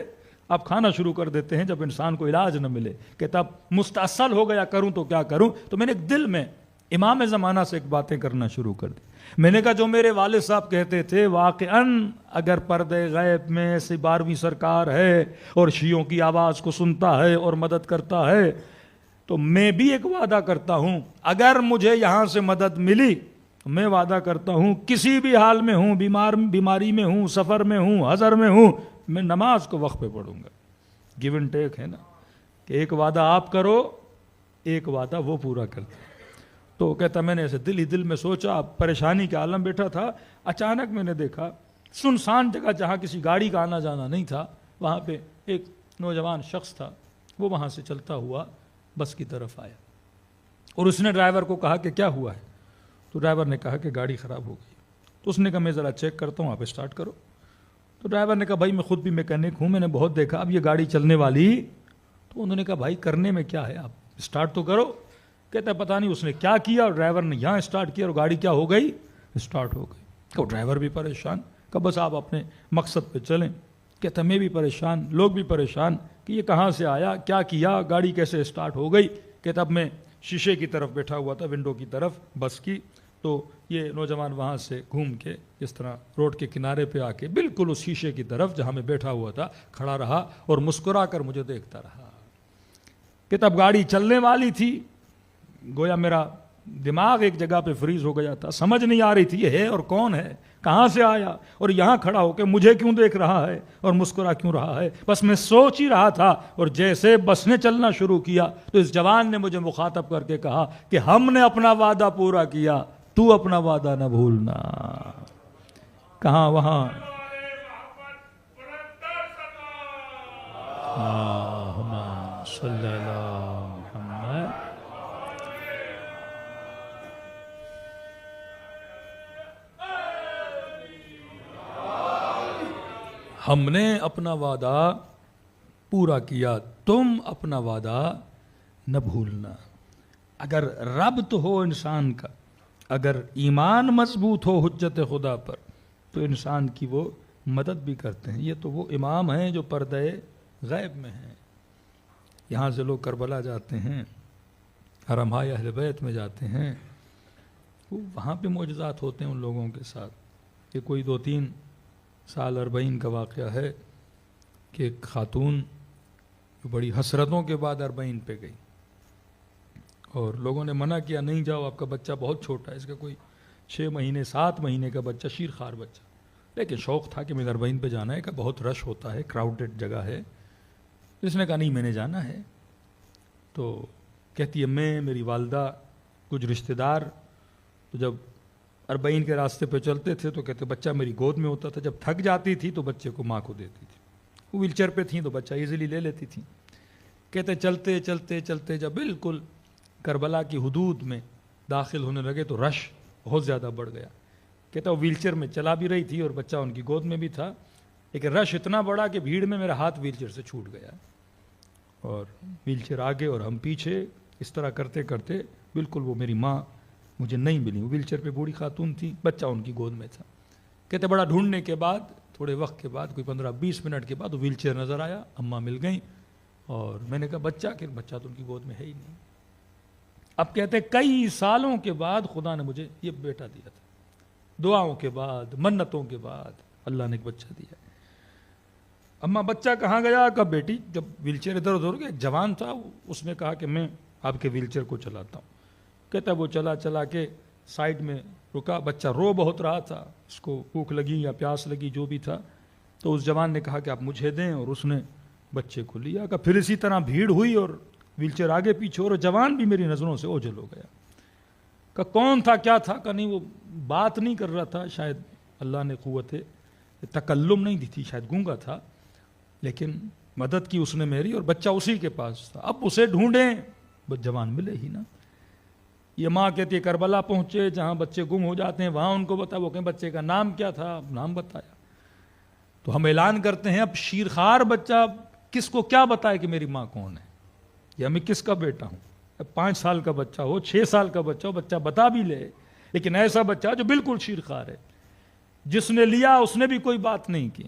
آپ کھانا شروع کر دیتے ہیں جب انسان کو علاج نہ ملے۔ کہ تب مستاصل ہو گیا کروں تو کیا کروں، تو میں نے ایک دل میں امام زمانہ سے ایک باتیں کرنا شروع کر دی۔ میں نے کہا جو میرے والد صاحب کہتے تھے واقعاً اگر پردے غیب میں ایسی 12ویں سرکار ہے اور شیعوں کی آواز کو سنتا ہے اور مدد کرتا ہے، تو میں بھی ایک وعدہ کرتا ہوں اگر مجھے یہاں سے مدد ملی میں وعدہ کرتا ہوں کسی بھی حال میں ہوں، بیماری میں ہوں، سفر میں ہوں، حضر میں ہوں، میں نماز کو وقت پہ پڑھوں گا۔ گیو اینڈ ٹیک ہے نا، کہ ایک وعدہ آپ کرو، ایک وعدہ وہ پورا کرتے ہیں۔ تو کہتا میں نے ایسے دل ہی دل میں سوچا، پریشانی کے عالم بیٹھا تھا، اچانک میں نے دیکھا سنسان جگہ جہاں کسی گاڑی کا آنا جانا نہیں تھا، وہاں پہ ایک نوجوان شخص تھا، وہ وہاں سے چلتا ہوا بس کی طرف آیا اور اس نے ڈرائیور کو کہا کہ کیا ہوا ہے؟ تو ڈرائیور نے کہا کہ گاڑی خراب ہو گئی۔ تو اس نے کہا میں ذرا چیک کرتا ہوں، آپ اسٹارٹ کرو۔ تو ڈرائیور نے کہا بھائی میں خود بھی میکینک ہوں، میں نے بہت دیکھا، اب یہ گاڑی چلنے والی۔ تو انہوں نے کہا بھائی کرنے میں کیا ہے، آپ اسٹارٹ تو کرو۔ کہتا ہے پتہ نہیں اس نے کیا کیا، اور ڈرائیور نے یہاں اسٹارٹ کیا اور گاڑی کیا ہو گئی، اسٹارٹ ہو گئی۔ کہ ڈرائیور بھی پریشان، کہ بس آپ اپنے مقصد پہ چلیں۔ کہتا میں بھی پریشان، لوگ بھی پریشان کہ یہ کہاں سے آیا، کیا کیا، گاڑی کیسے اسٹارٹ ہو گئی۔ کہتا اب میں شیشے کی طرف بیٹھا ہوا تھا، ونڈو کی طرف بس کی، تو یہ نوجوان وہاں سے گھوم کے اس طرح روڈ کے کنارے پہ آ کے بالکل اس شیشے کی طرف جہاں میں بیٹھا ہوا تھا کھڑا رہا اور مسکرا کر مجھے دیکھتا رہا۔ کہ تب گاڑی چلنے والی تھی، گویا میرا دماغ ایک جگہ پہ فریز ہو گیا تھا، سمجھ نہیں آ رہی تھی یہ ہے اور کون ہے، کہاں سے آیا اور یہاں کھڑا ہو کے مجھے کیوں دیکھ رہا ہے اور مسکرا کیوں رہا ہے۔ بس میں سوچ ہی رہا تھا، اور جیسے بس نے چلنا شروع کیا تو اس جوان نے مجھے مخاطب کر کے کہا کہ ہم نے اپنا وعدہ پورا کیا، تو اپنا وعدہ نہ بھولنا۔ کہاں؟ وہاں اللہم صلی اللہ محمد۔ ہم نے اپنا وعدہ پورا کیا، تم اپنا وعدہ نہ بھولنا۔ اگر ربط ہو انسان کا، اگر ایمان مضبوط ہو حجت خدا پر، تو انسان کی وہ مدد بھی کرتے ہیں۔ یہ تو وہ امام ہیں جو پردے غیب میں ہیں۔ یہاں سے لوگ کربلا جاتے ہیں، حرمہائے اہل بیت میں جاتے ہیں، وہاں پہ معجزات ہوتے ہیں ان لوگوں کے ساتھ. یہ کوئی 2-3 سال اربعین کا واقعہ ہے کہ ایک خاتون بڑی حسرتوں کے بعد اربعین پہ گئی اور لوگوں نے منع کیا نہیں جاؤ آپ کا بچہ بہت چھوٹا ہے, اس کا کوئی 6 مہینے 7 مہینے کا بچہ, شیر خوار بچہ, لیکن شوق تھا کہ میں اربعین پہ جانا ہے, کہ بہت رش ہوتا ہے, کراؤڈڈ جگہ ہے. اس نے کہا نہیں میں نے جانا ہے. تو کہتی ہے میں میری والدہ کچھ رشتہ دار تو جب اربعین کے راستے پہ چلتے تھے تو کہتے بچہ میری گود میں ہوتا تھا, جب تھک جاتی تھی تو بچے کو ماں کو دیتی تھی. وہ ویل چیئر پہ تھیں تو بچہ ایزیلی لے لیتی تھیں. کہتے چلتے چلتے چلتے جب بالکل کربلا کی حدود میں داخل ہونے لگے تو رش بہت زیادہ بڑھ گیا. کہتا وہ ویل چیئر میں چلا بھی رہی تھی اور بچہ ان کی گود میں بھی تھا, لیکن رش اتنا بڑا کہ بھیڑ میں میرا ہاتھ ویل چیئر سے چھوٹ گیا اور ویل چیئر آگے اور ہم پیچھے, اس طرح کرتے کرتے بالکل وہ میری ماں مجھے نہیں ملی. وہ ویل چیئر پہ بوڑھی خاتون تھی, بچہ ان کی گود میں تھا. کہتے بڑا ڈھونڈنے کے بعد تھوڑے وقت کے بعد کوئی 15-20 منٹ کے بعد وہ ویل چیئر نظر آیا, اماں مل گئیں اور میں نے کہا بچہ, کہ بچہ تو ان کی گود میں ہے ہی نہیں. اب کہتے کئی سالوں کے بعد خدا نے مجھے یہ بیٹا دیا تھا, دعاؤں کے بعد منتوں کے بعد اللہ نے ایک بچہ دیا. اماں بچہ کہاں گیا؟ کہ بیٹی جب ویل چیئر ادھر ادھر ہو گیا, ایک جوان تھا اس نے کہا کہ میں آپ کے ویل چیئر کو چلاتا ہوں. کہتا وہ چلا کے سائڈ میں رکا, بچہ رو بہت رہا تھا, اس کو بھوک لگی یا پیاس لگی جو بھی تھا, تو اس جوان نے کہا کہ آپ مجھے دیں, اور اس نے بچے کو لیا. کہ پھر اسی طرح بھیڑ ہوئی اور ویل چیئر آگے پیچھے, اور جوان بھی میری نظروں سے اوجھل ہو گیا. کہ کون تھا کیا تھا؟ کہ نہیں وہ بات نہیں کر رہا تھا, شاید اللہ نے قوت تکلم نہیں دی تھی, شاید گونگا تھا, لیکن مدد کی اس نے میری, اور بچہ اسی کے پاس تھا. اب اسے ڈھونڈیں, بس جوان ملے ہی نا. یہ ماں کہتی ہے کربلا پہنچے جہاں بچے گم ہو جاتے ہیں, وہاں ان کو بتا, وہ کہیں بچے کا نام کیا تھا, نام بتایا. تو ہم اعلان کرتے ہیں اب شیرخوار بچہ کس کو کیا بتائے کہ میری ماں کون ہے, یا میں کس کا بیٹا ہوں. 5 سال کا بچہ ہو, 6 سال کا بچہ ہو, بچہ بتا بھی لے, لیکن ایسا بچہ جو بالکل شیرخوار ہے, جس نے لیا اس نے بھی کوئی بات نہیں کی,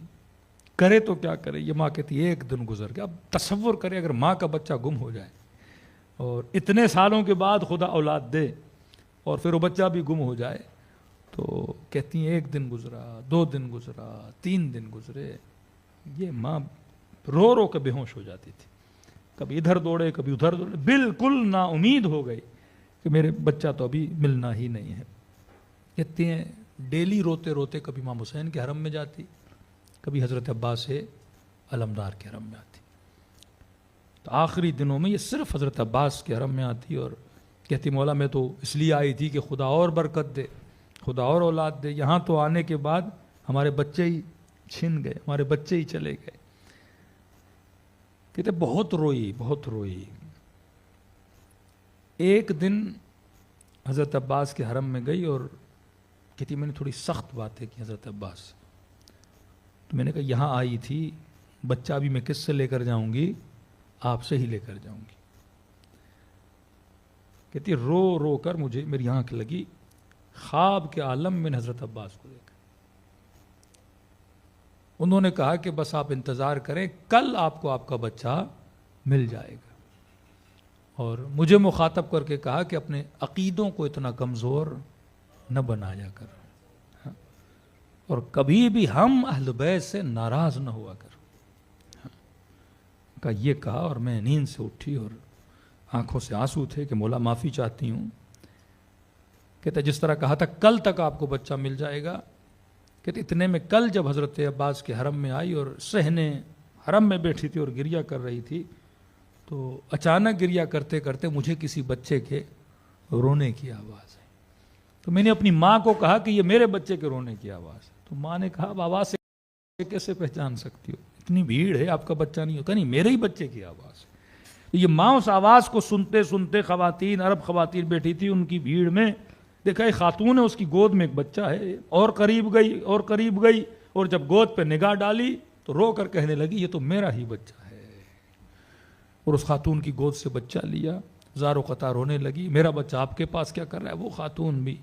کرے تو کیا کرے. یہ ماں کہتی ہے ایک دن گزر گیا. اب تصور کرے اگر ماں کا بچہ گم ہو جائے اور اتنے سالوں کے بعد خدا اولاد دے اور پھر وہ بچہ بھی گم ہو جائے, تو کہتی ہیں 1 دن گزرا, 2 دن گزرا, 3 دن گزرے. یہ ماں رو رو کے بے ہوش ہو جاتی تھی, کبھی ادھر دوڑے کبھی ادھر دوڑے, بالکل نا امید ہو گئی کہ میرے بچہ تو ابھی ملنا ہی نہیں ہے. کہتے ہیں ڈیلی روتے روتے کبھی امام حسین کے حرم میں جاتی, کبھی حضرت عباس علمدار کے حرم میں آتی. تو آخری دنوں میں یہ صرف حضرت عباس کے حرم میں آتی اور کہتی مولا میں تو اس لیے آئی تھی کہ خدا اور برکت دے, خدا اور اولاد دے. یہاں تو آنے کے بعد ہمارے بچے ہی چھن گئے, ہمارے بچے ہی چلے گئے. کہتے بہت روئی بہت روئی. ایک دن حضرت عباس کے حرم میں گئی اور کہتی میں نے تھوڑی سخت باتیں کی حضرت عباس. تو میں نے کہا یہاں آئی تھی, بچہ بھی میں کس سے لے کر جاؤں گی, آپ سے ہی لے کر جاؤں گی. کہتی رو رو کر مجھے میری آنکھ لگی, خواب کے عالم میں نے حضرت عباس کو دیکھا. انہوں نے کہا کہ بس آپ انتظار کریں, کل آپ کو آپ کا بچہ مل جائے گا. اور مجھے مخاطب کر کے کہا کہ اپنے عقیدوں کو اتنا کمزور نہ بنایا کر, اور کبھی بھی ہم اہل بیت سے ناراض نہ ہوا کر. کا یہ کہا اور میں نیند سے اٹھی اور آنکھوں سے آنسو تھے کہ مولا معافی چاہتی ہوں. کہتا جس طرح کہا تھا کل تک آپ کو بچہ مل جائے گا. کہتے اتنے میں کل جب حضرت عباس کے حرم میں آئی اور صحنے حرم میں بیٹھی تھی اور گریہ کر رہی تھی, تو اچانک گریہ کرتے کرتے مجھے کسی بچے کے رونے کی آواز ہے. تو میں نے اپنی ماں کو کہا کہ یہ میرے بچے کے رونے کی آواز ہے. تو ماں نے کہا اب آواز سے کیسے پہچان سکتی ہو, اتنی بھیڑ ہے, آپ کا بچہ نہیں ہوتا. نہیں میرے ہی بچے کی آواز ہے. یہ ماں اس آواز کو سنتے سنتے خواتین, عرب خواتین بیٹھی تھی ان کی بھیڑ میں, دیکھا ایک خاتون ہے اس کی گود میں ایک بچہ ہے, اور قریب گئی اور قریب گئی, اور جب گود پہ نگاہ ڈالی تو رو کر کہنے لگی یہ تو میرا ہی بچہ ہے. اور اس خاتون کی گود سے بچہ لیا, زار و قطار رونے لگی, میرا بچہ آپ کے پاس کیا کر رہا ہے. وہ خاتون بھی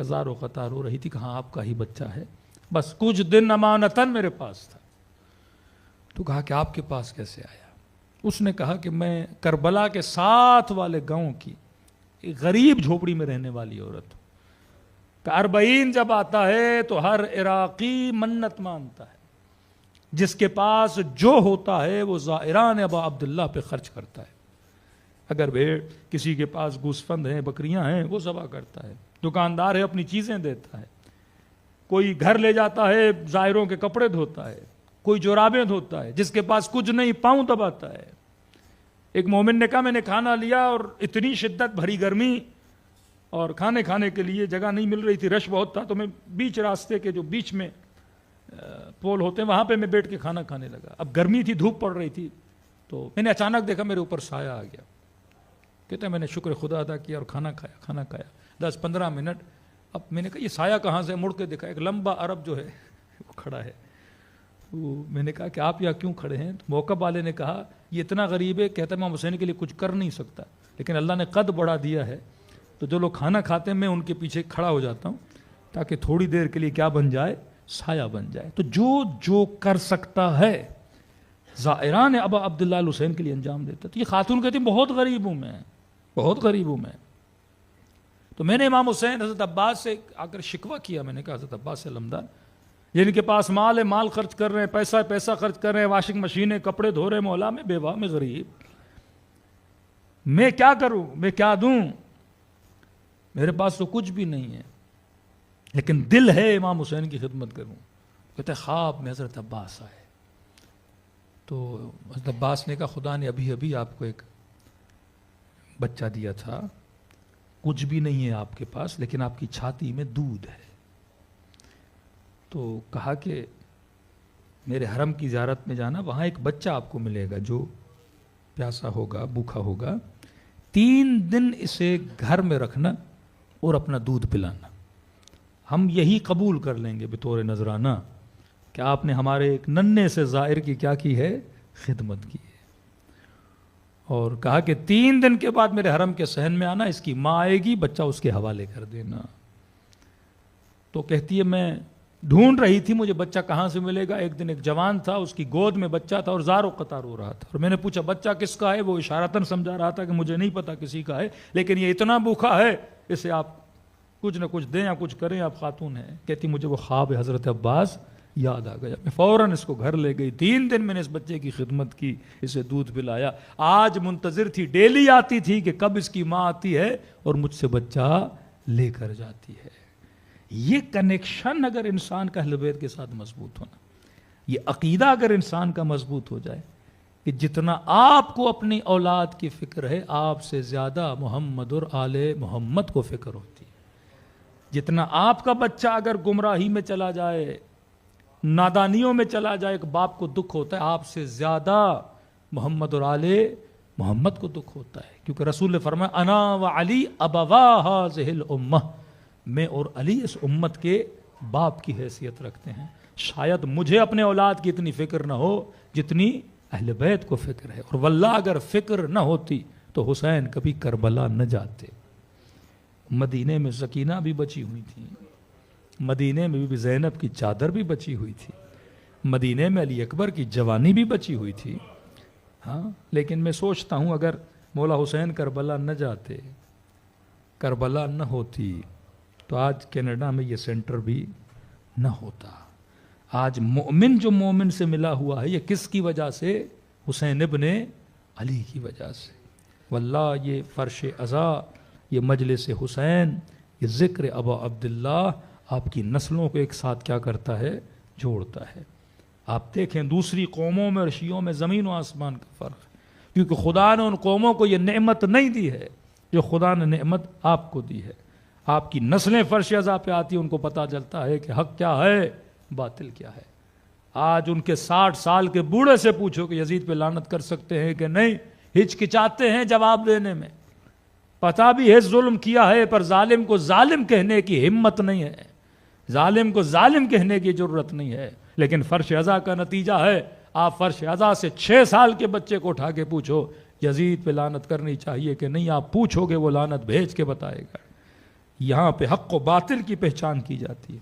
زار و قطار رو رہی تھی, کہاں آپ کا ہی بچہ ہے, بس کچھ دن امانتاً میرے پاس تھا. تو کہا کہ آپ کے پاس کیسے آیا. اس نے کہا کہ میں کربلا کے ساتھ والے گاؤں کی ایک غریب جھوپڑی میں رہنے والی عورت ہوں, کہ 40 جب آتا ہے تو ہر عراقی منت مانتا ہے، جس کے پاس جو ہوتا ہے وہ زائران ابا عبداللہ پہ خرچ کرتا ہے. اگر بھیڑ کسی کے پاس گوسفند ہیں، بکریاں ہیں، وہ ذبح کرتا ہے. دکاندار ہے، اپنی چیزیں دیتا ہے. کوئی گھر لے جاتا ہے، زائروں کے کپڑے دھوتا ہے. کوئی جرابیں دھوتا ہے. جس کے پاس کچھ نہیں پاؤں دباتا ہے. ایک مومن نے کہا میں نے کھانا لیا اور اتنی شدت بھری گرمی اور کھانے کے لیے جگہ نہیں مل رہی تھی، رش بہت تھا، تو میں بیچ راستے کے جو بیچ میں پول ہوتے ہیں وہاں پہ میں بیٹھ کے کھانا کھانے لگا. اب گرمی تھی، دھوپ پڑ رہی تھی، تو میں نے اچانک دیکھا میرے اوپر سایہ آ گیا. کہتے ہیں میں نے شکر خدا ادا کیا اور کھانا کھایا 10-15 منٹ. اب میں نے کہا یہ سایہ کہاں سے؟ مڑ کے دیکھا ایک لمبا عرب جو ہے وہ کھڑا ہے. میں نے کہا کہ آپ یہاں کیوں کھڑے ہیں؟ تو موقع والے نے کہا یہ اتنا غریب ہے، کہتا ہے امام حسین کے لیے کچھ کر نہیں سکتا، لیکن اللہ نے قد بڑھا دیا ہے، تو جو لوگ کھانا کھاتے ہیں میں ان کے پیچھے کھڑا ہو جاتا ہوں تاکہ تھوڑی دیر کے لیے کیا بن جائے؟ سایہ بن جائے. تو جو کر سکتا ہے زائران ابا عبداللہ حسین کے لیے انجام دیتا. تو یہ خاتون کہتی بہت غریب ہوں میں، بہت غریب ہوں میں. تو میں نے امام حسین حضرت عباس سے آ کر شکوہ کیا. میں نے کہا حضرت عباس سے علمدار، جن کے پاس مال ہے، مال خرچ کر رہے ہیں، پیسہ خرچ کر رہے ہیں، واشنگ مشینیں، کپڑے دھو رہے ہیں، مولا میں بیوہ، میں غریب، میں کیا کروں؟ میں کیا دوں؟ میرے پاس تو کچھ بھی نہیں ہے، لیکن دل ہے امام حسین کی خدمت کروں. کہتے خواب میں حضرت عباس آئے. تو حضرت عباس نے کہا خدا نے ابھی آپ کو ایک بچہ دیا تھا، کچھ بھی نہیں ہے آپ کے پاس، لیکن آپ کی چھاتی میں دودھ ہے. تو کہا کہ میرے حرم کی زیارت میں جانا، وہاں ایک بچہ آپ کو ملے گا جو پیاسا ہوگا، بھوکا ہوگا، 3 دن اسے گھر میں رکھنا اور اپنا دودھ پلانا. ہم یہی قبول کر لیں گے بطور نذرانہ کہ آپ نے ہمارے ایک ننھے سے زائر کی کیا کی ہے؟ خدمت کی ہے. اور کہا کہ 3 دن کے بعد میرے حرم کے صحن میں آنا، اس کی ماں آئے گی، بچہ اس کے حوالے کر دینا. تو کہتی ہے میں ڈھونڈ رہی تھی مجھے بچہ کہاں سے ملے گا. ایک دن ایک جوان تھا، اس کی گود میں بچہ تھا اور زار و قطار ہو رہا تھا، اور میں نے پوچھا بچہ کس کا ہے؟ وہ اشارتاً سمجھا رہا تھا کہ مجھے نہیں پتا کسی کا ہے، لیکن یہ اتنا بھوکا ہے، اسے آپ کچھ نہ کچھ دیں یا کچھ کریں، آپ خاتون ہیں. کہتی مجھے وہ خواب حضرت عباس یاد آ گیا. میں فوراً اس کو گھر لے گئی. 3 دن میں نے اس بچے کی خدمت کی، اسے دودھ پلایا. آج منتظر تھی، ڈیلی آتی تھی کہ کب اس کی ماں آتی ہے اور مجھ سے بچہ لے کر جاتی ہے. یہ کنیکشن اگر انسان کا اہل بیت کے ساتھ مضبوط ہونا، یہ عقیدہ اگر انسان کا مضبوط ہو جائے کہ جتنا آپ کو اپنی اولاد کی فکر ہے، آپ سے زیادہ محمد اور آل محمد کو فکر ہوتی ہے. جتنا آپ کا بچہ اگر گمراہی میں چلا جائے، نادانیوں میں چلا جائے، ایک باپ کو دکھ ہوتا ہے، آپ سے زیادہ محمد اور آل محمد کو دکھ ہوتا ہے. کیونکہ رسول نے فرمایا انا و علی ابوا ہذہ الامہ، میں اور علی اس امت کے باپ کی حیثیت رکھتے ہیں. شاید مجھے اپنے اولاد کی اتنی فکر نہ ہو جتنی اہل بیت کو فکر ہے. اور واللہ اگر فکر نہ ہوتی تو حسین کبھی کربلا نہ جاتے. مدینے میں سکینہ بھی بچی ہوئی تھی، مدینے میں بھی زینب کی چادر بھی بچی ہوئی تھی، مدینے میں علی اکبر کی جوانی بھی بچی ہوئی تھی. ہاں، لیکن میں سوچتا ہوں اگر مولا حسین کربلا نہ جاتے، کربلا نہ ہوتی، تو آج کینیڈا میں یہ سینٹر بھی نہ ہوتا. آج مومن جو مومن سے ملا ہوا ہے، یہ کس کی وجہ سے؟ حسین ابن علی کی وجہ سے. واللہ یہ فرش عزا، یہ مجلس حسین، یہ ذکر ابا عبداللہ آپ کی نسلوں کو ایک ساتھ کیا کرتا ہے؟ جوڑتا ہے. آپ دیکھیں دوسری قوموں میں اور شیعوں میں زمین و آسمان کا فرق ہے، کیونکہ خدا نے ان قوموں کو یہ نعمت نہیں دی ہے جو خدا نے نعمت آپ کو دی ہے. آپ کی نسلیں فرش عزا پہ آتی ہیں، ان کو پتہ چلتا ہے کہ حق کیا ہے، باطل کیا ہے. آج ان کے 60 سال کے بوڑھے سے پوچھو کہ یزید پہ لعنت کر سکتے ہیں کہ نہیں، ہچکچاتے ہیں جواب دینے میں. پتہ بھی ہے ظلم کیا ہے، پر ظالم کو ظالم کہنے کی ہمت نہیں ہے، ظالم کو ظالم کہنے کی ضرورت نہیں ہے. لیکن فرش عزا کا نتیجہ ہے، آپ فرش عزا سے 6 سال کے بچے کو اٹھا کے پوچھو یزید پہ لعنت کرنی چاہیے کہ نہیں، آپ پوچھو گے وہ لعنت بھیج کے بتائے گا. یہاں پہ حق و باطل کی پہچان کی جاتی ہے.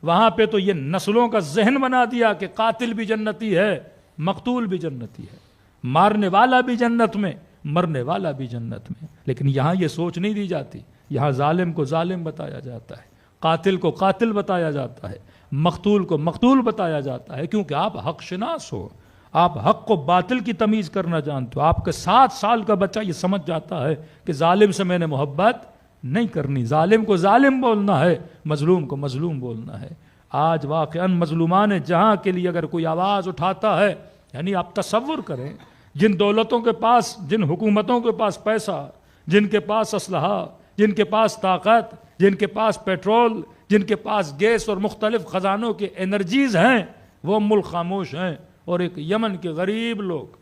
وہاں پہ تو یہ نسلوں کا ذہن بنا دیا کہ قاتل بھی جنتی ہے، مقتول بھی جنتی ہے، مارنے والا بھی جنت میں، مرنے والا بھی جنت میں. لیکن یہاں یہ سوچ نہیں دی جاتی. یہاں ظالم کو ظالم بتایا جاتا ہے، قاتل کو قاتل بتایا جاتا ہے، مقتول کو مقتول بتایا جاتا ہے، کیونکہ آپ حق شناس ہو، آپ حق کو باطل کی تمیز کرنا جانتے ہو۔ آپ کے 7 سال کا بچہ یہ سمجھ جاتا ہے کہ ظالم سے میں نے محبت نہیں کرنی، ظالم کو ظالم بولنا ہے، مظلوم کو مظلوم بولنا ہے۔ آج واقعاً مظلومان جہاں کے لیے اگر کوئی آواز اٹھاتا ہے، یعنی آپ تصور کریں جن دولتوں کے پاس، جن حکومتوں کے پاس پیسہ، جن کے پاس اسلحہ، جن کے پاس طاقت، جن کے پاس پیٹرول، جن کے پاس گیس اور مختلف خزانوں کے انرجیز ہیں، وہ ملک خاموش ہیں، اور ایک یمن کے غریب لوگ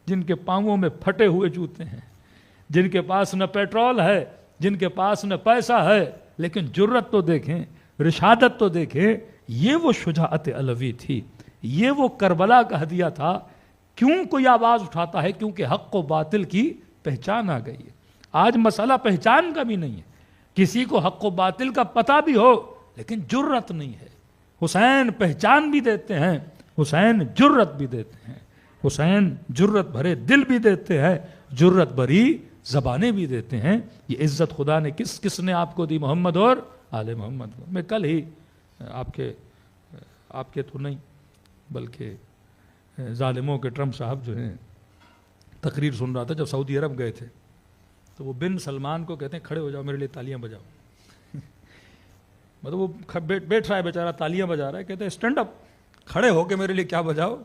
جن کے پاؤں میں پھٹے ہوئے جوتے ہیں، جن کے پاس نہ پیٹرول ہے، جن کے پاس نہ پیسہ ہے، لیکن جرت تو دیکھیں، رشادت تو دیکھیں۔ یہ وہ شجاعت علوی تھی، یہ وہ کربلا کا ہدیہ تھا۔ کیوں کوئی آواز اٹھاتا ہے؟ کیونکہ حق و باطل کی پہچان آ گئی ہے۔ آج مسئلہ پہچان کا بھی نہیں ہے، کسی کو حق و باطل کا پتہ بھی ہو لیکن جرت نہیں ہے۔ حسین پہچان بھی دیتے ہیں، حسین جرت بھی دیتے ہیں، حسین جرت بھرے دل بھی دیتے ہیں، جرت بھری زبانیں بھی دیتے ہیں۔ یہ عزت خدا نے کس نے آپ کو دی؟ محمد اور آل محمد کو۔ میں کل ہی آپ کے تو نہیں بلکہ ظالموں کے ٹرمپ صاحب جو ہیں تقریر سن رہا تھا، جب سعودی عرب گئے تھے تو وہ بن سلمان کو کہتے ہیں کھڑے ہو جاؤ میرے لیے تالیاں بجاؤ۔ مطلب وہ بیٹھ رہا ہے بیچارہ، تالیاں بجا رہا ہے، کہتے ہیں اسٹینڈ اپ، کھڑے ہو کے میرے لیے کیا بجاؤ۔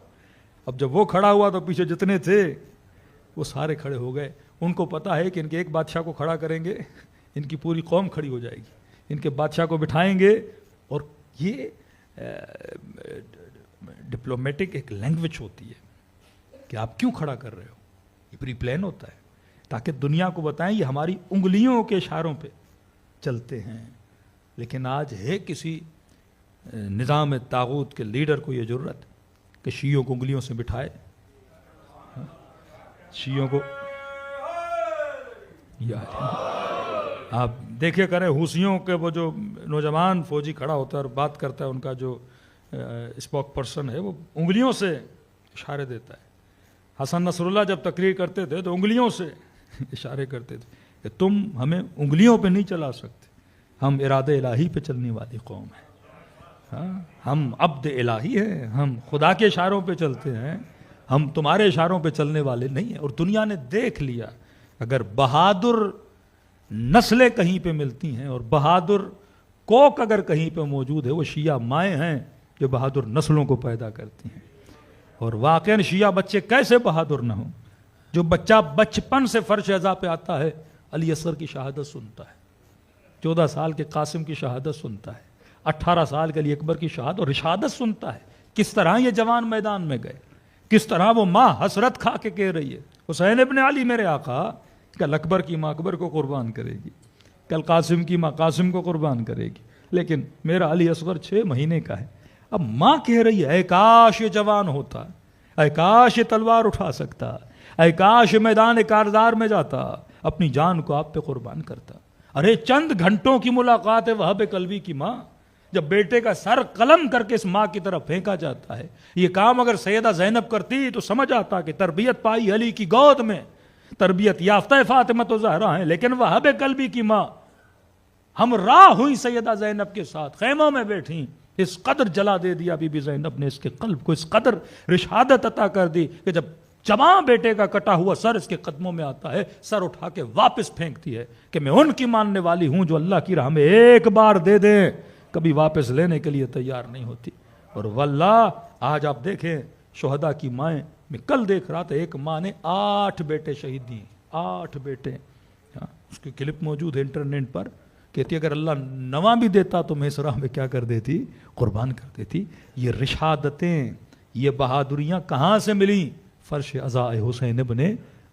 اب جب وہ کھڑا ہوا تو پیچھے جتنے تھے وہ سارے کھڑے ہو گئے۔ ان کو پتا ہے کہ ان کے ایک بادشاہ کو کھڑا کریں گے ان کی پوری قوم کھڑی ہو جائے گی، ان کے بادشاہ کو بٹھائیں گے۔ اور یہ ڈپلومیٹک ایک لینگویج ہوتی ہے کہ آپ کیوں کھڑا کر رہے ہو، یہ پری پلان ہوتا ہے تاکہ دنیا کو بتائیں یہ ہماری انگلیوں کے اشاروں پہ چلتے ہیں۔ لیکن آج ہے کسی نظام طاغوت کے لیڈر کو یہ جرت کہ شیعوں کو انگلیوں سے بٹھائے، شیعوں کو آپ دیکھے کریں حوثیوں کے وہ جو نوجوان فوجی کھڑا ہوتا ہے اور بات کرتا ہے، ان کا جو اسپوک پرسن ہے وہ انگلیوں سے اشارے دیتا ہے۔ حسن نصر اللہ جب تقریر کرتے تھے تو انگلیوں سے اشارے کرتے تھے کہ تم ہمیں انگلیوں پہ نہیں چلا سکتے، ہم ارادے الہی پہ چلنے والی قوم ہیں، ہاں ہم عبد الہی ہیں، ہم خدا کے اشاروں پہ چلتے ہیں، ہم تمہارے اشاروں پہ چلنے والے نہیں ہیں۔ اور دنیا نے دیکھ لیا اگر بہادر نسلیں کہیں پہ ملتی ہیں اور بہادر کوک اگر کہیں پہ موجود ہے، وہ شیعہ مائیں ہیں جو بہادر نسلوں کو پیدا کرتی ہیں۔ اور واقعاً شیعہ بچے کیسے بہادر نہ ہوں؟ جو بچہ بچپن سے فرش اعضاء پہ آتا ہے، علی اصغر کی شہادت سنتا ہے، 14 سال کے قاسم کی شہادت سنتا ہے، 18 سال کے علی اکبر کی شہادت اور رشادت سنتا ہے، کس طرح یہ جوان میدان میں گئے، کس طرح وہ ماں حسرت کھا کے کہہ رہی ہے حسین ابن علی میرے آقا، کل اکبر کی ماں اکبر کو قربان کرے گی، کل قاسم کی ماں قاسم کو قربان کرے گی، لیکن میرا علی اصغر 6 مہینے کا ہے۔ اب ماں کہہ رہی ہے اے کاش یہ جوان ہوتا، اے کاش یہ تلوار اٹھا سکتا، اے کاش میدان کارزار میں جاتا، اپنی جان کو آپ پہ قربان کرتا۔ ارے چند گھنٹوں کی ملاقات ہے وہاب قلبی کی ماں، جب بیٹے کا سر قلم کر کے اس ماں کی طرف پھینکا جاتا ہے۔ یہ کام اگر سیدہ زینب کرتی تو سمجھ آتا کہ تربیت پائی علی کی گود میں، تربیت یافتہ فاطمہ و زہرا ہیں، لیکن وہاب قلبی کی ماں ہم راہ ہوئی سیدہ زینب کے ساتھ، خیموں میں بیٹھیں، اس قدر جلا دے دیا بی بی زینب نے اس کے قلب کو، اس قدر رشادت عطا کر دی کہ جب جوان بیٹے کا کٹا ہوا سر اس کے قدموں میں آتا ہے، سر اٹھا کے واپس پھینکتی ہے کہ میں ان کی ماننے والی ہوں جو اللہ کی راہ میں ایک بار دے دیں کبھی واپس لینے کے لیے تیار نہیں ہوتی۔ اور واللہ آج آپ دیکھیں شہداء کی مائیں، میں کل دیکھ رہا تھا ایک ماں نے 8 بیٹے شہید دیے، 8 بیٹے، اس کی کلپ موجود ہے انٹرنیٹ پر، کہتی اگر اللہ 9 بھی دیتا تو میں اس راہ میں کیا کر دیتی؟ قربان کر دیتی۔ یہ رشادتیں، یہ بہادریاں کہاں سے ملیں؟ فرش عزا حسین ابن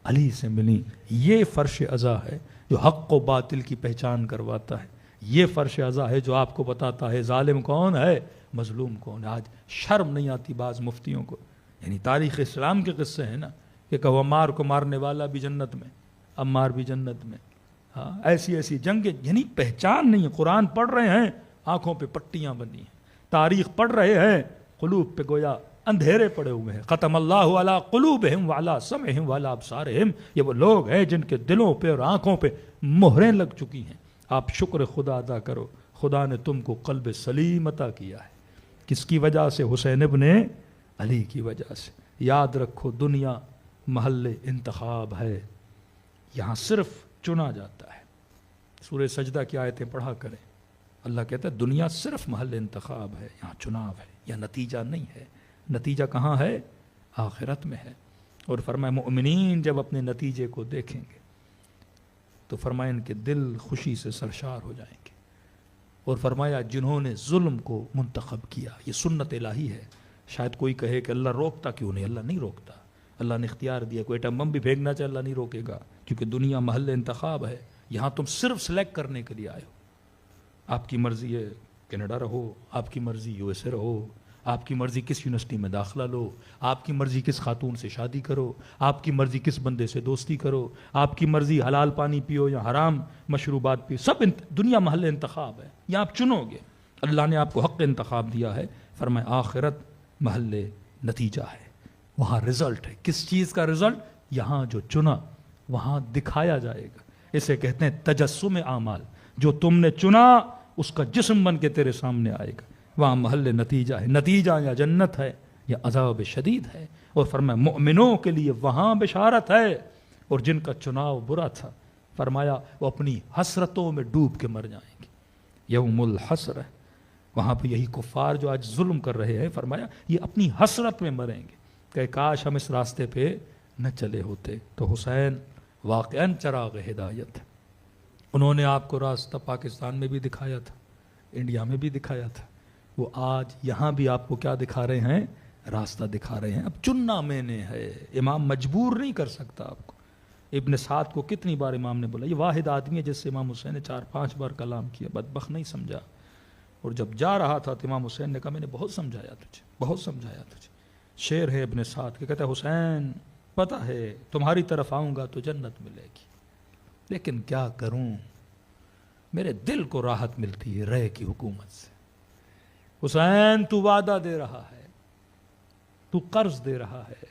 علی سے ملیں۔ یہ فرش عزا ہے جو حق و باطل کی پہچان کرواتا ہے، یہ فرش عزا ہے جو آپ کو بتاتا ہے ظالم کون ہے، مظلوم کون ہے۔ آج شرم نہیں آتی بعض مفتیوں کو، یعنی تاریخ اسلام کے قصے ہیں نا کہ عمار کو مارنے والا بھی جنت میں، عمار بھی جنت میں، ہاں ایسی ایسی جنگیں، یعنی پہچان نہیں ہے۔ قرآن پڑھ رہے ہیں آنکھوں پہ پٹیاں بنی ہیں، تاریخ پڑھ رہے ہیں قلوب پہ گویا اندھیرے پڑے ہوئے ہیں۔ ختم اللہ علی قلوبہم وعلی سمعہم وعلی ابصارہم، یہ وہ لوگ ہیں جن کے دلوں پہ اور آنکھوں پہ مہریں لگ چکی ہیں۔ آپ شکر خدا ادا کرو، خدا نے تم کو قلب سلیم عطا کیا ہے. کس کی وجہ سے؟ حسین ابن علی کی وجہ سے. یاد رکھو دنیا محل انتخاب ہے، یہاں صرف چنا جاتا ہے. سورہ سجدہ کی آیتیں پڑھا کریں. اللہ کہتا ہے دنیا صرف محل انتخاب ہے، یہاں چناؤ ہے، یہاں نتیجہ نہیں ہے. نتیجہ کہاں ہے؟ آخرت میں ہے. اور فرمایا مومنین جب اپنے نتیجے کو دیکھیں گے تو فرمایا ان کے دل خوشی سے سرشار ہو جائیں گے. اور فرمایا جنہوں نے ظلم کو منتخب کیا، یہ سنت الہی ہے. شاید کوئی کہے کہ اللہ روکتا کیوں نہیں؟ اللہ نہیں روکتا. اللہ نے اختیار دیا. کوئی ایٹم بم بھی پھینکنا چاہے اللہ نہیں روکے گا، کیونکہ دنیا محل انتخاب ہے. یہاں تم صرف سلیکٹ کرنے کے لیے آئے ہو. آپ کی مرضی ہے کینیڈا رہو، آپ کی مرضی یو ایس اے رہو، آپ کی مرضی کس یونیورسٹی میں داخلہ لو، آپ کی مرضی کس خاتون سے شادی کرو، آپ کی مرضی کس بندے سے دوستی کرو، آپ کی مرضی حلال پانی پیو یا حرام مشروبات پیو. سب دنیا محل انتخاب ہے، یہاں آپ چنو گے. اللہ نے آپ کو حق انتخاب دیا ہے. فرمایا آخرت محل نتیجہ ہے، وہاں رزلٹ ہے. کس چیز کا رزلٹ؟ یہاں جو چنا وہاں دکھایا جائے گا. اسے کہتے ہیں تجسم اعمال. جو تم نے چنا اس کا جسم بن کے تیرے سامنے آئے گا. وہاں محل نتیجہ ہے. نتیجہ یا جنت ہے یا عذاب شدید ہے. اور فرمایا مومنوں کے لیے وہاں بشارت ہے. اور جن کا چناؤ برا تھا فرمایا وہ اپنی حسرتوں میں ڈوب کے مر جائیں گے. یوم الحسر ہے. وہاں پہ یہی کفار جو آج ظلم کر رہے ہیں فرمایا یہ اپنی حسرت میں مریں گے کہ کاش ہم اس راستے پہ نہ چلے ہوتے. تو حسین واقعاً چراغ ہدایت. انہوں نے آپ کو راستہ پاکستان میں بھی دکھایا تھا، انڈیا میں بھی دکھایا تھا. وہ آج یہاں بھی آپ کو کیا دکھا رہے ہیں؟ راستہ دکھا رہے ہیں. اب چننا میں نے ہے. امام مجبور نہیں کر سکتا آپ کو. ابن سعد کو کتنی بار امام نے بولا، یہ واحد آدمی ہے جس سے امام حسین نے 4-5 بار کلام کیا، بدبخت نہیں سمجھا. اور جب جا رہا تھا تو امام حسین نے کہا میں نے بہت سمجھایا تجھے، بہت سمجھایا تجھے. شعر ہے ابن سعد کے، کہتا ہے حسین پتہ ہے تمہاری طرف آؤں گا تو جنت ملے گی، لیکن کیا کروں، میرے دل کو راحت ملتی ہے رے کی حکومت سے. حسین تو وعدہ دے رہا ہے، تو قرض دے رہا ہے،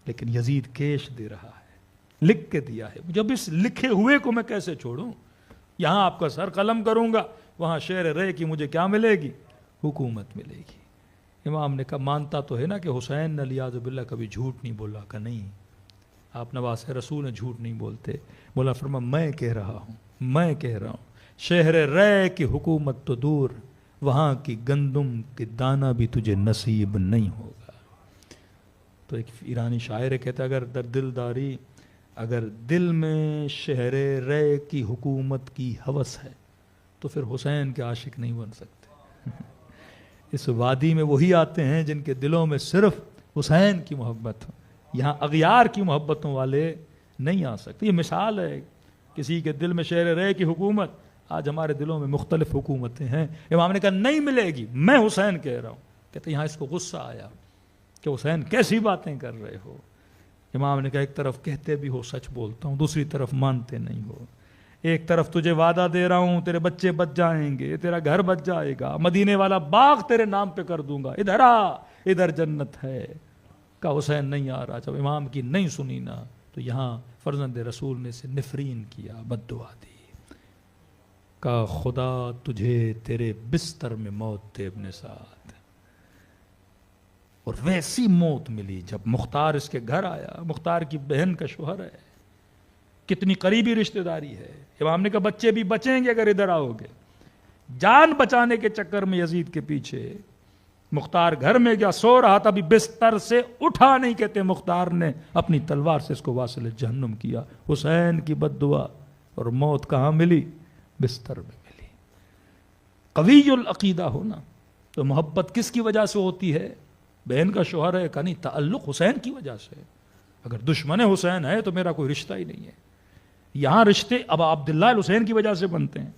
لیکن یزید کیش دے رہا ہے، لکھ کے دیا ہے. جب اس لکھے ہوئے کو میں کیسے چھوڑوں؟ یہاں آپ کا سر قلم کروں گا، وہاں شعر رے کی مجھے کیا ملے گی؟ حکومت ملے گی. امام نے کہا مانتا تو ہے نا کہ حسین نے علیہ باللہ کبھی جھوٹ نہیں بولا؟ کہ نہیں، آپ نواز رسول نے جھوٹ نہیں بولتے. بولا فرما میں کہہ رہا ہوں، میں کہہ رہا ہوں شہر رے کی حکومت تو دور، وہاں کی گندم کی دانہ بھی تجھے نصیب نہیں ہوگا. تو ایک ایرانی شاعر کہتا ہے اگر دل میں شہر رے کی حکومت کی ہوس ہے تو پھر حسین کے عاشق نہیں بن سکتے. اس وادی میں وہی آتے ہیں جن کے دلوں میں صرف حسین کی محبت ہو. یہاں اغیار کی محبتوں والے نہیں آ سکتے. یہ مثال ہے کسی کے دل میں شہر رے کی حکومت. آج ہمارے دلوں میں مختلف حکومتیں ہیں. امام نے کہا نہیں ملے گی، میں حسین کہہ رہا ہوں. کہتے یہاں اس کو غصہ آیا کہ حسین کیسی باتیں کر رہے ہو. امام نے کہا ایک طرف کہتے بھی ہو سچ بولتا ہوں، دوسری طرف مانتے نہیں ہو. ایک طرف تجھے وعدہ دے رہا ہوں تیرے بچے بچ جائیں گے، تیرا گھر بچ جائے گا، مدینے والا باغ تیرے نام پہ کر دوں گا، ادھر آ، ادھر جنت ہے. کہا حسین نہیں آ رہا. جب امام کی نہیں سنی نا تو یہاں فرزند رسول نے سے نفرین کیا، بد دعا دی. کہا خدا تجھے تیرے بستر میں موت دے ابن سعد. اور ویسی موت ملی جب مختار اس کے گھر آیا. مختار کی بہن کا شوہر ہے، کتنی قریبی رشتہ داری ہے. امام نے کہا بچے بھی بچیں گے اگر ادھر آؤ گے. جان بچانے کے چکر میں یزید کے پیچھے مختار گھر میں گیا، سو رہا تھا، ابھی بستر سے اٹھا نہیں. کہتے مختار نے اپنی تلوار سے اس کو واصل جہنم کیا. حسین کی بد دعا. اور موت کہاں ملی؟ بستر میں ملی. قوی العقیدہ ہونا تو محبت کس کی وجہ سے ہوتی ہے؟ بہن کا شوہر ہے، کہ نہیں تعلق حسین کی وجہ سے. اگر دشمن حسین ہے تو میرا کوئی رشتہ ہی نہیں ہے. یہاں رشتے اب عبداللہ الحسین کی وجہ سے بنتے ہیں.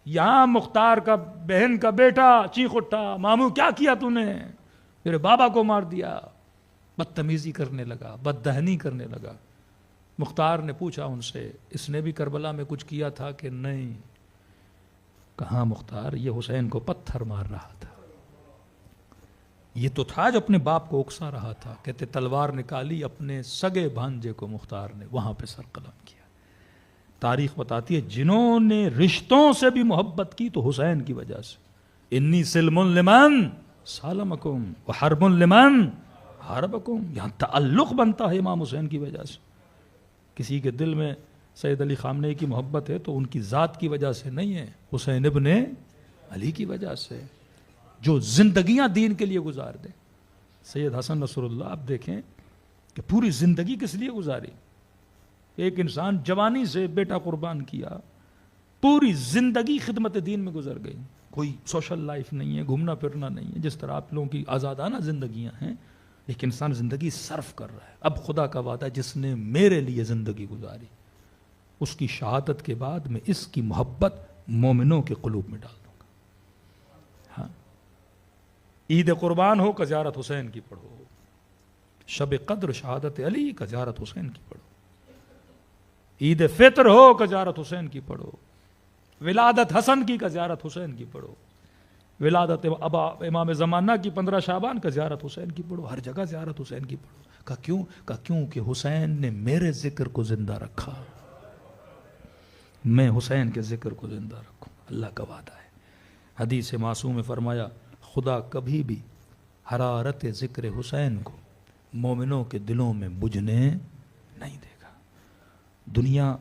یہاں مختار کا بہن کا بیٹا چیخ اٹھا، مامو کیا کیا تو نے؟ میرے بابا کو مار دیا. بدتمیزی کرنے لگا، بددہنی کرنے لگا. مختار نے پوچھا ان سے اس نے بھی کربلا میں کچھ کیا تھا کہ نہیں؟ کہاں مختار یہ حسین کو پتھر مار رہا تھا. یہ تو تھا جو اپنے باپ کو اکسا رہا تھا. کہتے تلوار نکالی، اپنے سگے بھانجے کو مختار نے وہاں پہ سر قلم کیا. تاریخ بتاتی ہے جنہوں نے رشتوں سے بھی محبت کی تو حسین کی وجہ سے. انی سلم لمن سالمکم وحرب لمن حاربکم. یہاں تعلق بنتا ہے امام حسین کی وجہ سے. کسی کے دل میں سید علی خامنہئی کی محبت ہے تو ان کی ذات کی وجہ سے نہیں ہے, حسین ابن علی کی وجہ سے, جو زندگیاں دین کے لیے گزار دیں. سید حسن نصر اللہ آپ دیکھیں کہ پوری زندگی کس لیے گزاری. ایک انسان جوانی سے بیٹا قربان کیا, پوری زندگی خدمت دین میں گزر گئی. کوئی سوشل لائف نہیں ہے, گھومنا پھرنا نہیں ہے, جس طرح آپ لوگوں کی آزادانہ زندگیاں ہیں. ایک انسان زندگی صرف کر رہا ہے. اب خدا کا وعدہ جس نے میرے لیے زندگی گزاری, اس کی شہادت کے بعد میں اس کی محبت مومنوں کے قلوب میں ڈال دوں گا. ہاں, عید قربان ہو کہ زیارت حسین کی پڑھو, شب قدر شہادت علی کا زیارت حسین کی پڑھو, عید فطر ہو کہ زیارت حسین کی پڑھو, ولادت حسن کی کا زیارت حسین کی پڑھو, ولادت امام زمانہ کی 15 شعبان کا زیارت حسین کی پڑھو. ہر جگہ زیارت حسین کی پڑھو. کہا کیوں کہ حسین نے میرے ذکر کو زندہ رکھا, میں حسین کے ذکر کو زندہ رکھوں. اللہ کا وعدہ ہے. حدیث معصوم میں فرمایا خدا کبھی بھی حرارت ذکر حسین کو مومنوں کے دلوں میں بجھنے نہیں دے گا. دنیا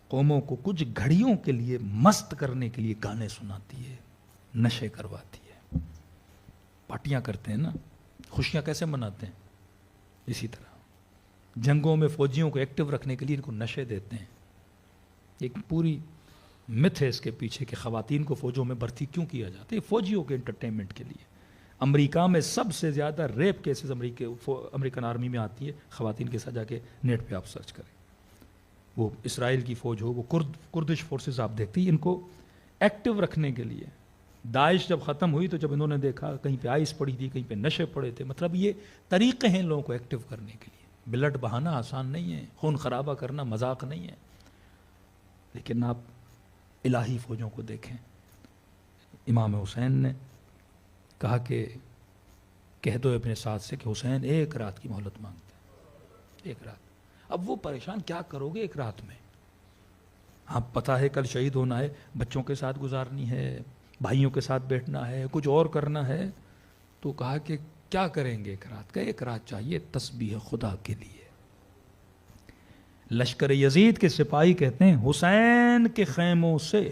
قوموں کو کچھ گھڑیوں کے لیے مست کرنے کے لیے گانے سناتی ہے, نشے کرواتی ہے, پارٹیاں کرتے ہیں نا, خوشیاں کیسے مناتے ہیں, اسی طرح جنگوں میں فوجیوں کو ایکٹیو رکھنے کے لیے ان کو نشے دیتے ہیں. ایک پوری متھ ہے اس کے پیچھے کہ خواتین کو فوجوں میں بھرتی کیوں کیا جاتا ہے, فوجیوں کے انٹرٹینمنٹ کے لیے. امریکہ میں سب سے زیادہ ریپ کیسز امریکن آرمی میں آتی ہے خواتین کے ساتھ. جا کے نیٹ پہ آپ سرچ کریں. وہ اسرائیل کی فوج ہو, وہ کردش فورسز آپ دیکھتے ہیں, ان کو ایکٹیو رکھنے کے لیے. داعش جب ختم ہوئی تو جب انہوں نے دیکھا کہیں پہ آئس پڑی تھی, کہیں پہ نشے پڑے تھے, مطلب یہ طریقے ہیں لوگوں کو ایکٹیو کرنے کے لیے. بلڈ بہانا آسان نہیں ہے, خون خرابہ کرنا مذاق نہیں ہے. لیکن آپ الہی فوجوں کو دیکھیں. امام حسین نے کہا کہ کہہ دو اپنے ساتھ سے کہ حسین ایک رات کی مہلت مانگتا ہے, ایک رات. اب وہ پریشان, کیا کرو گے ایک رات میں؟ آپ پتہ ہے کل شہید ہونا ہے, بچوں کے ساتھ گزارنی ہے, بھائیوں کے ساتھ بیٹھنا ہے, کچھ اور کرنا ہے. تو کہا کہ کیا کریں گے ایک رات کا؟ ایک رات چاہیے تسبیح خدا کے لیے. لشکر یزید کے سپاہی کہتے ہیں حسین کے خیموں سے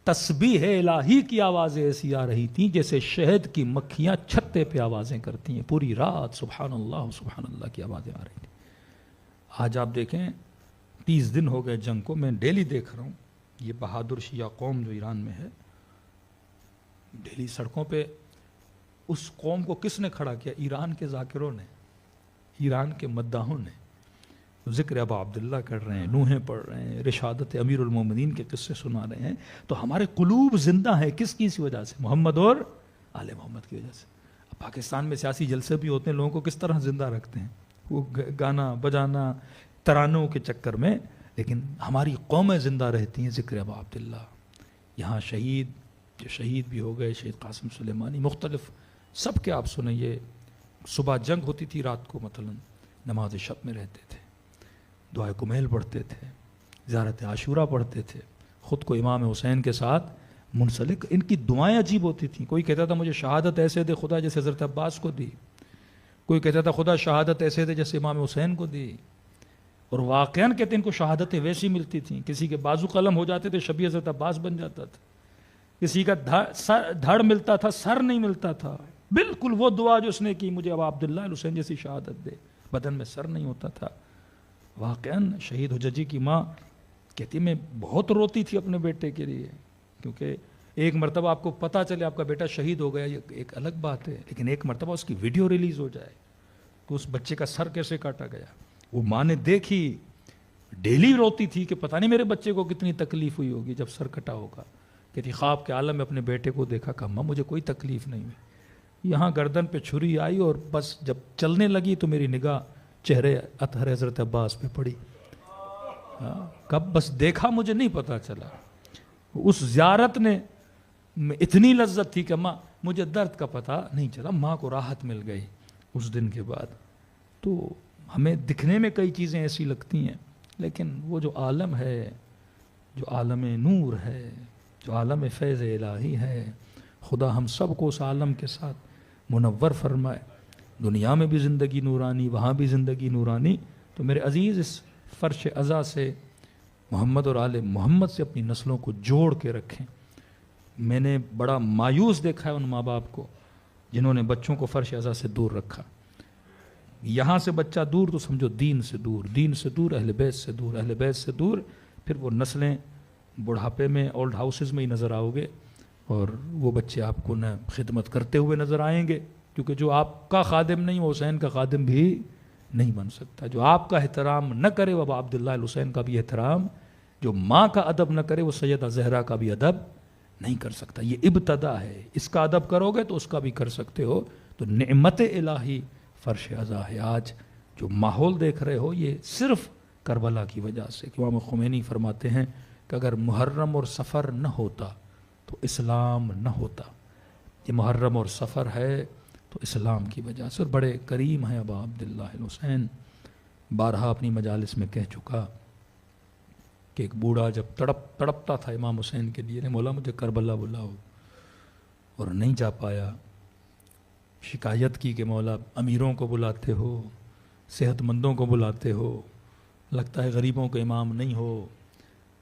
تسبیح الہی کی آوازیں ایسی آ رہی تھیں جیسے شہد کی مکھیاں چھتے پہ آوازیں کرتی ہیں. پوری رات سبحان اللہ کی آوازیں آ رہی تھیں. آج آپ دیکھیں 30 دن ہو گئے جنگ کو, میں ڈیلی دیکھ رہا ہوں یہ بہادر شیعہ قوم جو ایران میں ہے, ڈیلی سڑکوں پہ اس قوم کو کس نے کھڑا کیا؟ ایران کے ذاکروں نے, ایران کے مداحوں نے. ذکر ابا عبداللہ کر رہے ہیں, نوحیں پڑھ رہے ہیں, رشادت امیر المومنین کے قصے سنا رہے ہیں. تو ہمارے قلوب زندہ ہیں کس کی وجہ سے؟ محمد اور آل محمد کی وجہ سے. اب پاکستان میں سیاسی جلسے بھی ہوتے ہیں, لوگوں کو کس طرح زندہ رکھتے ہیں, وہ گانا بجانا ترانوں کے چکر میں. لیکن ہماری قومیں زندہ رہتی ہیں ذکر ابا عبداللہ. یہاں جو شہید بھی ہو گئے, شہید قاسم سلیمانی, مختلف سب کے آپ سنیں. یہ صبح جنگ ہوتی تھی, رات کو مثلا نماز شب میں رہتے تھے, دعائے کمیل پڑھتے تھے, زیارت عاشورہ پڑھتے تھے, خود کو امام حسین کے ساتھ منسلک. ان کی دعائیں عجیب ہوتی تھیں. کوئی کہتا تھا مجھے شہادت ایسے دے خدا جیسے حضرت عباس کو دی, کوئی کہتا تھا خدا شہادت ایسے دے جیسے امام حسین کو دی. اور واقعاً کہتے ہیں ان کو شہادتیں ویسی ملتی تھیں. کسی کے بازو قلم ہو جاتے تھے, شبیہ حضرت عباس بن جاتا تھا. کسی کا دھڑ ملتا تھا, سر نہیں ملتا تھا. بالکل وہ دعا جو اس نے کی, مجھے ابا عبداللہ حسین جیسی شہادت دے, بدن میں سر نہیں ہوتا تھا. واقعاً شہید حججی کی ماں کہتی میں بہت روتی تھی اپنے بیٹے کے لیے, کیونکہ ایک مرتبہ آپ کو پتہ چلے آپ کا بیٹا شہید ہو گیا, یہ ایک الگ بات ہے, لیکن ایک مرتبہ اس کی ویڈیو ریلیز ہو جائے کہ اس بچے کا سر کیسے کاٹا گیا, وہ ماں نے دیکھی, ڈیلی روتی تھی کہ پتہ نہیں میرے بچے کو کتنی تکلیف ہوئی ہوگی جب سر کٹا ہوگا. کہتی خواب کے عالم میں اپنے بیٹے کو دیکھا کہ اماں مجھے کوئی تکلیف نہیں ہوئی, یہاں گردن پہ چھری آئی اور بس جب چلنے لگی تو میری نگاہ چہرے اطہر حضرت عباس پہ پڑی. کب بس دیکھا مجھے نہیں پتا چلا. اس زیارت نے اتنی لذت تھی کہ اماں مجھے درد کا پتہ نہیں چلا. ماں کو راحت مل گئی اس دن کے بعد. تو ہمیں دکھنے میں کئی چیزیں ایسی لگتی ہیں, لیکن وہ جو عالم ہے جو عالم نور ہے، جو عالم فیض الہی ہے، خدا ہم سب کو اس عالم کے ساتھ منور فرمائے. دنیا میں بھی زندگی نورانی، وہاں بھی زندگی نورانی. تو میرے عزیز، اس فرش عزا سے، محمد اور آل محمد سے اپنی نسلوں کو جوڑ کے رکھیں. میں نے بڑا مایوس دیکھا ہے ان ماں باپ کو جنہوں نے بچوں کو فرش عزا سے دور رکھا. یہاں سے بچہ دور تو سمجھو دین سے دور، دین سے دور، اہل بیت سے دور، اہل بیت سے دور. پھر وہ نسلیں بڑھاپے میں اولڈ ہاؤسز میں ہی نظر آؤ گے، اور وہ بچے آپ کو نہ خدمت کرتے ہوئے نظر آئیں گے، کیونکہ جو آپ کا خادم نہیں وہ حسین کا خادم بھی نہیں بن سکتا. جو آپ کا احترام نہ کرے وہ عبداللہ الحسین کا بھی احترام، جو ماں کا ادب نہ کرے وہ سیدہ زہرا کا بھی ادب نہیں کر سکتا. یہ ابتدا ہے، اس کا ادب کرو گے تو اس کا بھی کر سکتے ہو. تو نعمت الہی فرش عزا ہے. آج جو ماحول دیکھ رہے ہو یہ صرف کربلا کی وجہ سے. امام خمینی فرماتے ہیں کہ اگر محرم اور سفر نہ ہوتا تو اسلام نہ ہوتا. یہ محرم اور سفر ہے تو اسلام کی وجہ سے. اور بڑے کریم ہیں ابا عبداللہ الحسین. بارہا اپنی مجالس میں کہہ چکا کہ ایک بوڑھا جب تڑپتا تھا امام حسین کے لیے، مولا مجھے کربلا بلاؤ، اور نہیں جا پایا. شکایت کی کہ مولا امیروں کو بلاتے ہو، صحت مندوں کو بلاتے ہو، لگتا ہے غریبوں کے امام نہیں ہو.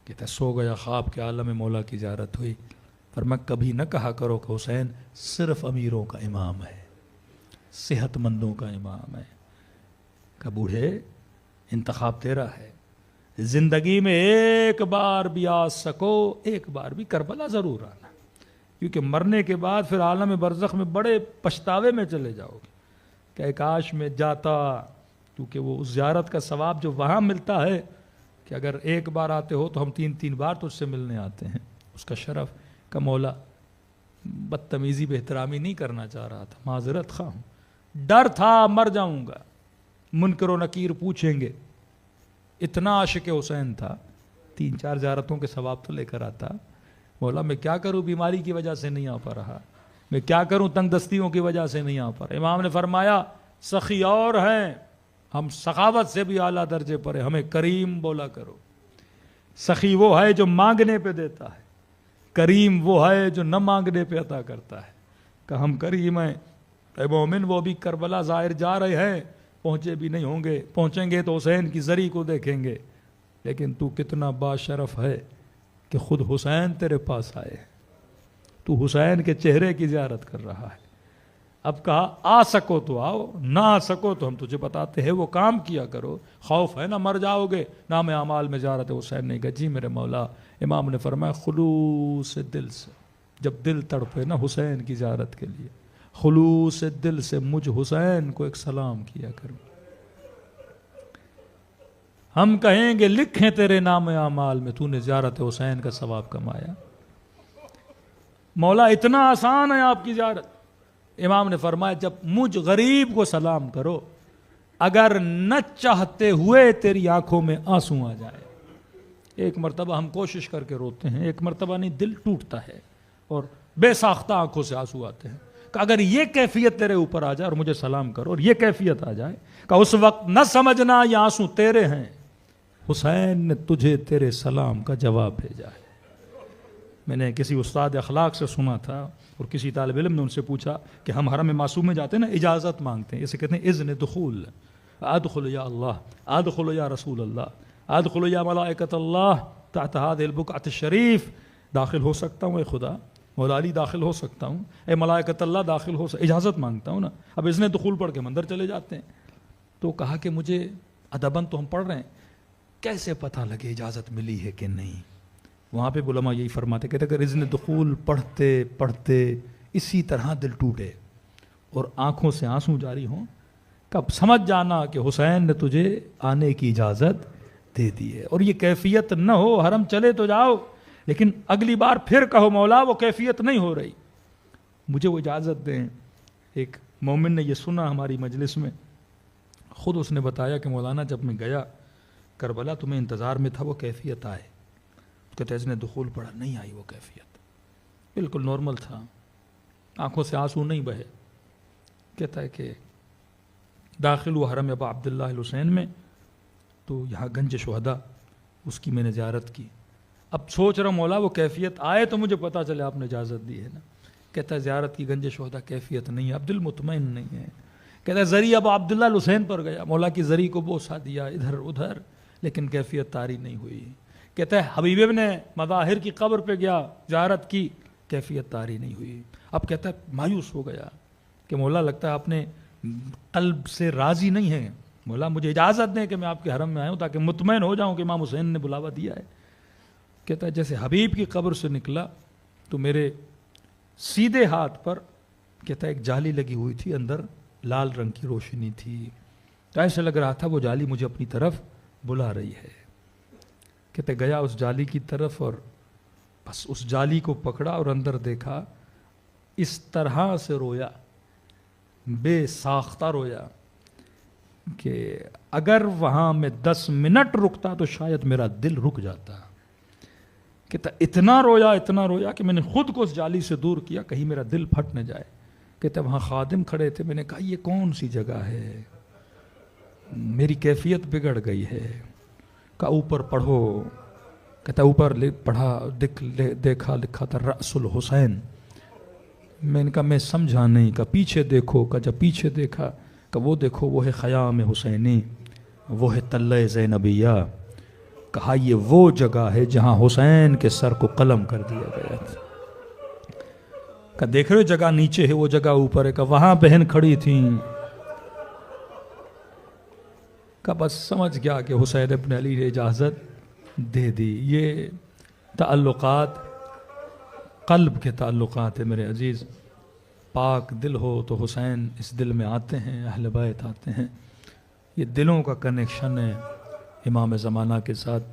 کہتا سو گیا خواب کے عالم میں مولا کی زیارت ہوئی. پر میں کبھی نہ کہا کرو کہ حسین صرف امیروں کا امام ہے، صحت مندوں کا امام ہے. کہ بوڑھے انتخاب تیرا ہے، زندگی میں ایک بار بھی آ سکو، ایک بار بھی کربلا ضرور آنا، کیونکہ مرنے کے بعد پھر عالم برزخ میں بڑے پچھتاوے میں چلے جاؤ گے کہ کاش میں جاتا. کیونکہ وہ اس زیارت کا ثواب جو وہاں ملتا ہے کہ اگر ایک بار آتے ہو تو ہم 3 بار تجھ سے ملنے آتے ہیں. اس کا شرف کا مولا بدتمیزی بے احترامی نہیں کرنا چاہ رہا تھا، معذرت خواہ ہوں، ڈر تھا مر جاؤں گا، منکر و نکیر پوچھیں گے. اتنا عاشق حسین تھا، 3-4 زیارتوں کے ثواب تو لے کر آتا. مولا میں کیا کروں، بیماری کی وجہ سے نہیں آ پا رہا، میں کیا کروں، تنگ دستیوں کی وجہ سے نہیں آ پا رہا. امام نے فرمایا سخی اور ہیں، ہم سخاوت سے بھی اعلیٰ درجے پر ہیں، ہمیں کریم بولا کرو. سخی وہ ہے جو مانگنے پہ دیتا ہے، کریم وہ ہے جو نہ مانگنے پہ عطا کرتا ہے. کہ ہم کریم ہیں. اے مومن وہ بھی کربلا ظاہر جا رہے ہیں، پہنچے بھی نہیں ہوں گے، پہنچیں گے تو حسین کی زری کو دیکھیں گے. لیکن تو کتنا باشرف ہے کہ خود حسین تیرے پاس آئے، تو حسین کے چہرے کی زیارت کر رہا ہے. اب کہا آ سکو تو آؤ، نہ آ سکو تو ہم تجھے بتاتے ہیں وہ کام کیا کرو. خوف ہے نہ مر جاؤ گے، نام اعمال میں زیارت حسین نہیں. کہا جی میرے مولا. امام نے فرمایا خلوص دل سے، جب دل تڑپے نا حسین کی زیارت کے لیے، خلوص دل سے مجھ حسین کو ایک سلام کیا کرو. ہم کہیں گے لکھیں تیرے نام اعمال میں تو نے زیارت حسین کا ثواب کمایا. مولا اتنا آسان ہے آپ کی زیارت. امام نے فرمایا جب مجھ غریب کو سلام کرو، اگر نہ چاہتے ہوئے تیری آنکھوں میں آنسو آ جائے. ایک مرتبہ ہم کوشش کر کے روتے ہیں، ایک مرتبہ نہیں، دل ٹوٹتا ہے اور بے ساختہ آنکھوں سے آنسو آتے ہیں. کہ اگر یہ کیفیت تیرے اوپر آ جائے اور مجھے سلام کرو اور یہ کیفیت آ جائے کہ اس وقت نہ سمجھنا یہ آنسو تیرے ہیں، حسین نے تجھے تیرے سلام کا جواب بھیجا ہے. میں نے کسی استاد اخلاق سے سنا تھا اور کسی طالب علم نے ان سے پوچھا کہ ہم حرم معصوم میں جاتے ہیں نا، اجازت مانگتے ہیں، اسے کہتے ہیں اذن دخول. ادخل یا اللہ، ادخل یا رسول اللہ، ادخل یا ملائکۃ اللہ تحت هذه البقعۃ الشریف. داخل ہو سکتا ہوں اے خدا، مولا علی داخل ہو سکتا ہوں، اے ملائکۃ اللہ داخل ہو سکتا، اجازت مانگتا ہوں نا. اب اذن دخول پڑھ کے اندر چلے جاتے ہیں. تو کہا کہ مجھے ادباً تو ہم پڑھ رہے ہیں، کیسے پتہ لگے اجازت ملی ہے کہ نہیں. وہاں پہ علماء یہی فرماتے، کہتے کہ اذن دخول پڑھتے پڑھتے اسی طرح دل ٹوٹے اور آنکھوں سے آنسو جاری ہوں، کب سمجھ جانا کہ حسین نے تجھے آنے کی اجازت دے دی ہے. اور یہ کیفیت نہ ہو، حرم چلے تو جاؤ لیکن اگلی بار پھر کہو مولا وہ کیفیت نہیں ہو رہی، مجھے وہ اجازت دیں. ایک مومن نے یہ سنا ہماری مجلس میں، خود اس نے بتایا کہ مولانا جب میں گیا کربلا تمہیں انتظار میں تھا وہ کیفیت آئے. کہتے اذن دخول پڑھا، نہیں آئی وہ کیفیت، بالکل نارمل تھا، آنکھوں سے آنسو نہیں بہے. کہتا ہے کہ داخل ہوا حرم ابا عبداللہ الحسین میں، تو یہاں گنج شہداء اس کی میں نے زیارت کی. اب سوچ رہا مولا وہ کیفیت آئے تو مجھے پتا چلے آپ نے اجازت دی ہے نا. کہتا ہے زیارت کی گنج شہداء کیفیت نہیں ہے, عبد المطمئن نہیں ہے. کہتا ہے زری اب عبداللہ الحسین پر گیا, مولا کی زری کو بوسہ دیا ادھر ادھر, لیکن کیفیت طاری نہیں ہوئی. کہتا ہے حبیب ابن مظاہر کی قبر پہ گیا زیارت کی, کیفیت طاری نہیں ہوئی. اب کہتا ہے مایوس ہو گیا کہ مولا لگتا ہے آپ نے قلب سے راضی نہیں ہے, مولا مجھے اجازت دیں کہ میں آپ کے حرم میں آیا ہوں تاکہ مطمئن ہو جاؤں کہ امام حسین نے بلاوا دیا ہے. کہتا ہے جیسے حبیب کی قبر سے نکلا تو میرے سیدھے ہاتھ پر کہتا ہے ایک جالی لگی ہوئی تھی, اندر لال رنگ کی روشنی تھی, تو ایسا لگ رہا تھا وہ جالی مجھے اپنی طرف بلا رہی ہے. کہتے گیا اس جالی کی طرف اور بس اس جالی کو پکڑا اور اندر دیکھا, اس طرح سے رویا, بے ساختہ رویا کہ اگر وہاں میں 10 منٹ رکتا تو شاید میرا دل رک جاتا. کہتا اتنا رویا کہ میں نے خود کو اس جالی سے دور کیا کہیں میرا دل پھٹ نہ جائے. کہتا وہاں خادم کھڑے تھے, میں نے کہا یہ کون سی جگہ ہے, میری کیفیت بگڑ گئی ہے. کہا اوپر پڑھو. کہتا اوپر پڑھا, دیکھا لکھا تھا رأس الحسین. میں نے کہا میں سمجھا نہیں. کہا پیچھے دیکھو. کہا جب پیچھے دیکھا کہ وہ دیکھو وہ ہے خیام حسینی, وہ ہے تلہ زینبیہ. کہا یہ وہ جگہ ہے جہاں حسین کے سر کو قلم کر دیا گیا تھا. کہ دیکھ رہے ہو جگہ نیچے ہے, وہ جگہ اوپر ہے. کہ وہاں بہن کھڑی تھیں. کہ بس سمجھ گیا کہ حسین ابن علی نے اجازت دے دی. یہ تعلقات قلب کے تعلقات ہے میرے عزیز. پاک دل ہو تو حسین اس دل میں آتے ہیں, اہل بیت آتے ہیں. یہ دلوں کا کنیکشن ہے امام زمانہ کے ساتھ.